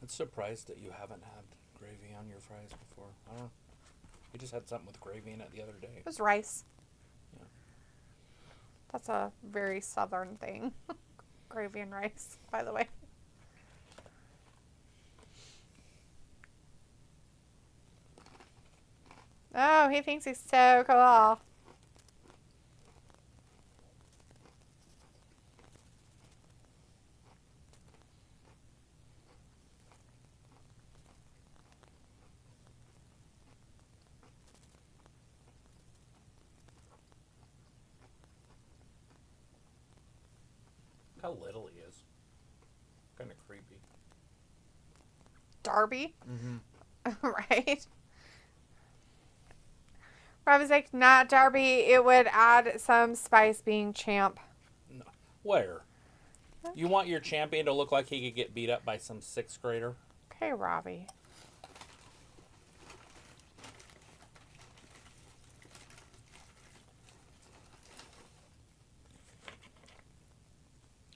I'm surprised that you haven't had gravy on your fries before. I don't know. We just had something with gravy in it the other day. It was rice. Yeah. That's a very southern thing. Gravy and rice, by the way. Oh, he thinks he's so cool. How little he is. Kind of creepy. Darby? Mm-hmm. Right? Robbie's like, not Darby. It would add some spice being champ. No. Where? You want your champion to look like he could get beat up by some 6th grader? Okay, Robbie.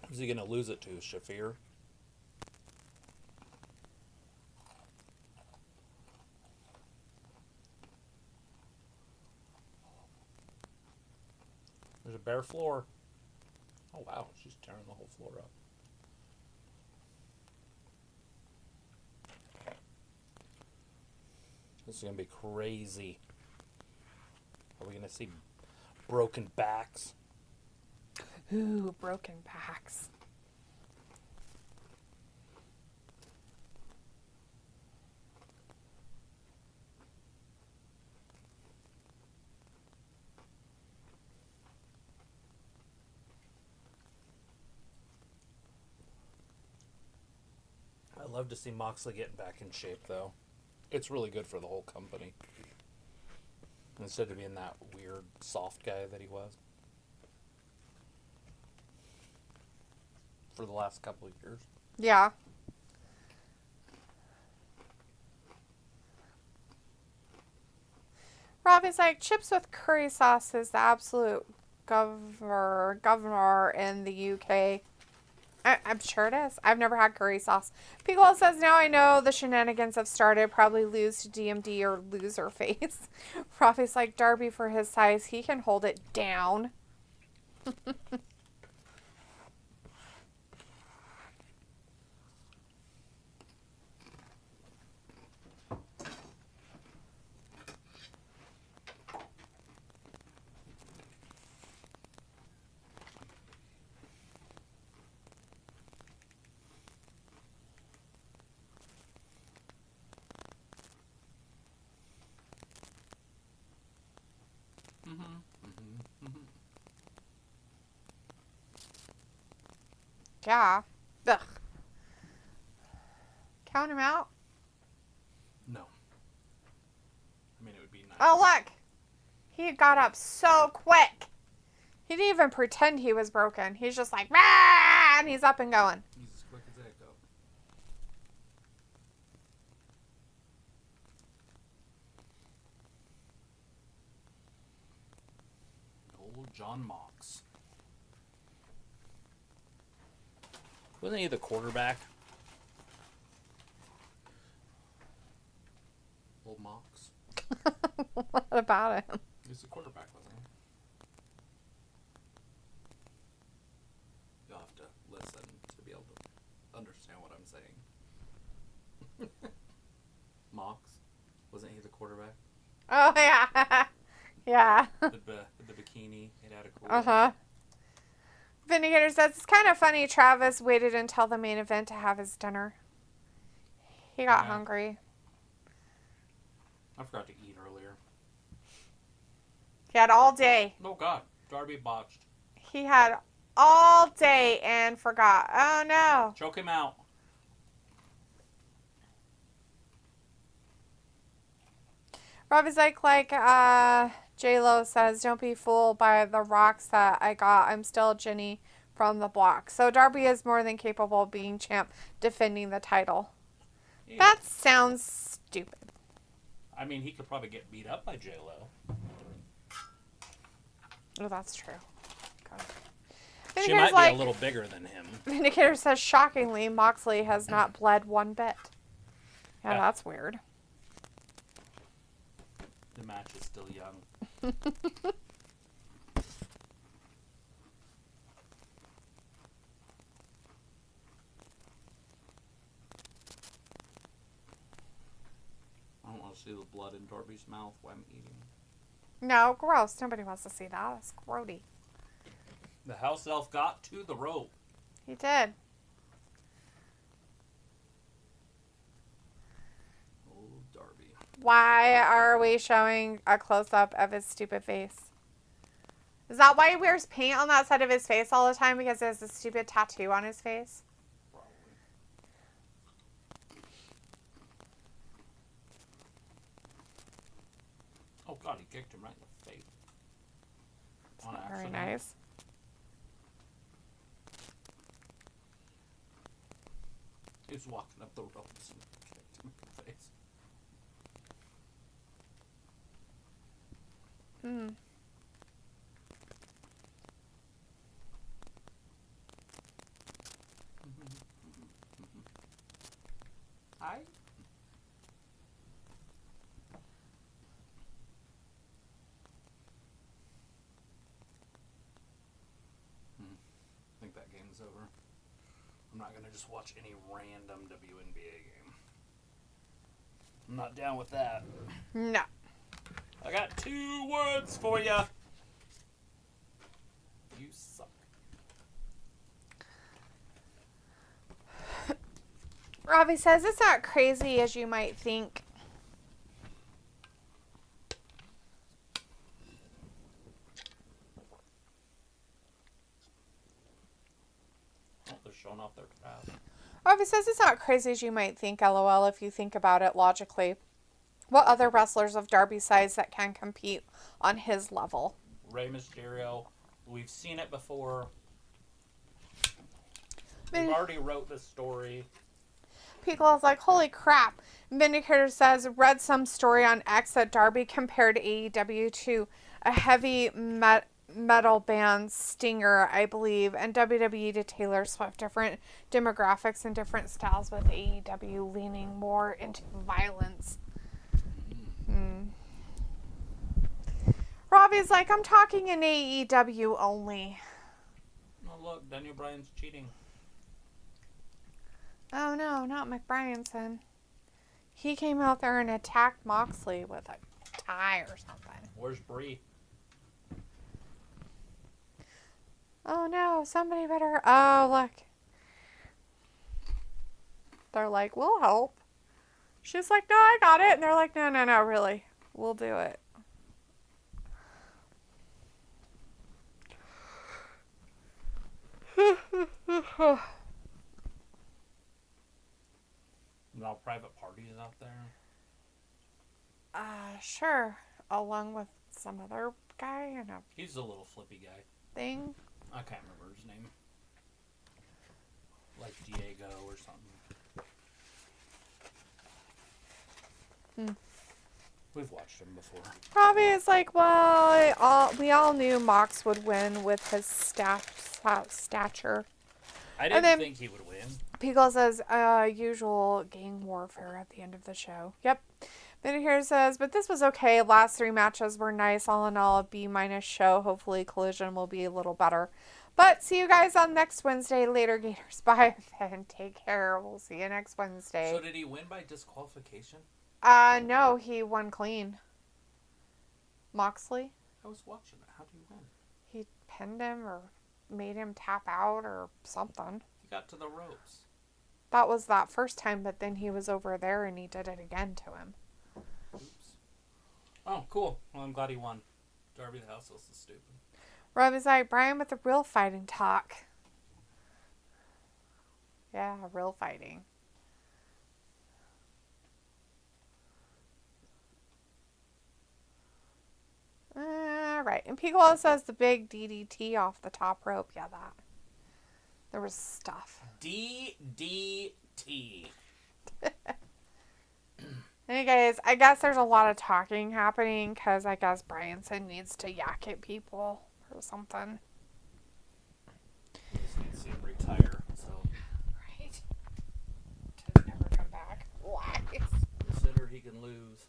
Who's he going to lose it to? Shafir? There's a bare floor. Oh, wow. She's tearing the whole floor up. This is going to be crazy. Are we going to see broken backs? Ooh, broken backs. I'd love to see Moxley getting back in shape, though. It's really good for the whole company. Instead of being that weird, soft guy that he was. For the last couple of years. Yeah. Robbie's like, chips with curry sauce is the absolute governor in the UK. I'm sure it is. I've never had curry sauce. Piccolo says, now I know the shenanigans have started. Probably lose to DMD or loser face. Robbie's like, Darby for his size, he can hold it down. Yeah. Ugh. Count him out. No. I mean, it would be nice. Oh, look. He got up so quick. He didn't even pretend he was broken. He's just like, "Rah!" And he's up and going. He's as quick as that go. Old John Mox. Wasn't he the quarterback? Old Mox. What about him? He was the quarterback, wasn't he? You'll have to listen to be able to understand what I'm saying. Mox? Wasn't he the quarterback? Oh, yeah. Yeah. The bikini. He had a cool. Uh-huh. Vindicator says, it's kind of funny Travis waited until the main event to have his dinner. He got hungry. I forgot to eat earlier. He had all day. Oh, God. Darby botched. He had all day and forgot. Oh, no. Choke him out. Robbie's like J-Lo says, don't be fooled by the rocks that I got. I'm still Jenny from the block. So Darby is more than capable of being champ, defending the title. Yeah. That sounds stupid. I mean, he could probably get beat up by J-Lo. Oh, that's true. Okay. She might be a little bigger than him. Vindicator says, shockingly, Moxley has not bled one bit. Yeah, that's weird. The match is still young. I don't want to see the blood in Darby's mouth while I'm eating. No, gross. Nobody wants to see that. It's grody. The house elf got to the rope. He did. Oh, Darby. Why are we showing a close-up of his stupid face? Is that why he wears paint on that side of his face all the time? Because he has a stupid tattoo on his face? Probably. Oh, God, he kicked him right in the face. On Very accident. nice. He was walking up the ropes and kicked him in the face. Hmm. Hi. I think that game's over. I'm not going to just watch any random WNBA game. I'm not down with that. No. I got 2 words for you. You suck. Ravi says it's not crazy as you might think. Oh, they're showing off their craft. Ravi says it's not crazy as you might think, LOL, if you think about it logically. What other wrestlers of Darby's size that can compete on his level? Rey Mysterio. We've seen it before. Man. We've already wrote this story. Piccolo's like, holy crap. Vindicator says, read some story on X that Darby compared AEW to a heavy metal band Stinger, I believe, and WWE to Taylor Swift. Different demographics and different styles, with AEW leaning more into violence. Robbie's like, I'm talking in AEW only. Oh, look, Daniel Bryan's cheating. Oh no, not McBrienson. He came out there and attacked Moxley with a tie or something. Where's Brie? Oh no, somebody better. Oh, look. They're like, we'll help. She's like, no, I got it. And they're like, no, really. We'll do it. No private parties out there? Sure. Along with some other guy and a He's a little flippy guy. thing. I can't remember his name. Like Diego or something. We've watched him before. Probably is like, well, we all knew Mox would win with his stature. I And didn't then- think he would win. Pickle says, usual gang warfare at the end of the show. Yep. Vindicator says, but this was okay. Last 3 matches were nice. All in all, a B- show. Hopefully Collision will be a little better. But see you guys on next Wednesday. Later, Gators. Bye. And take care. We'll see you next Wednesday. So did he win by disqualification? No, he won clean. Moxley? I was watching it. How do you win? He pinned him or made him tap out or something. He got to the ropes. That was that first time, but then he was over there and he did it again to him. Oops. Oh, cool. Well, I'm glad he won. Darby the House is stupid. Rob like, Brian with the real fighting talk. Yeah, real fighting. Alright, and Piccolo says the big DDT off the top rope. Yeah, that. There was stuff. DDT. Anyways, I guess there's a lot of talking happening because I guess Bryanson needs to yak at people or something. You just need to see him retire, so. Right. To never come back. Lies. Consider he can lose.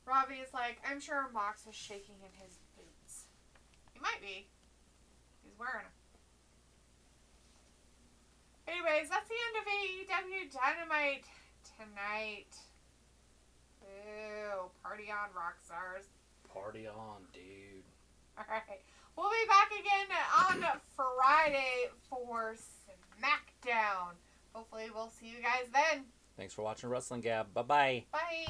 Robbie is like, I'm sure Mox is shaking in his boots. He might be. He's wearing them. Anyways, that's the end of AEW Dynamite tonight. Ooh, party on, rock stars. Party on, dude. All right. We'll be back again on Friday for SmackDown. Hopefully we'll see you guys then. Thanks for watching Wrestling Gab. Bye-bye. Bye.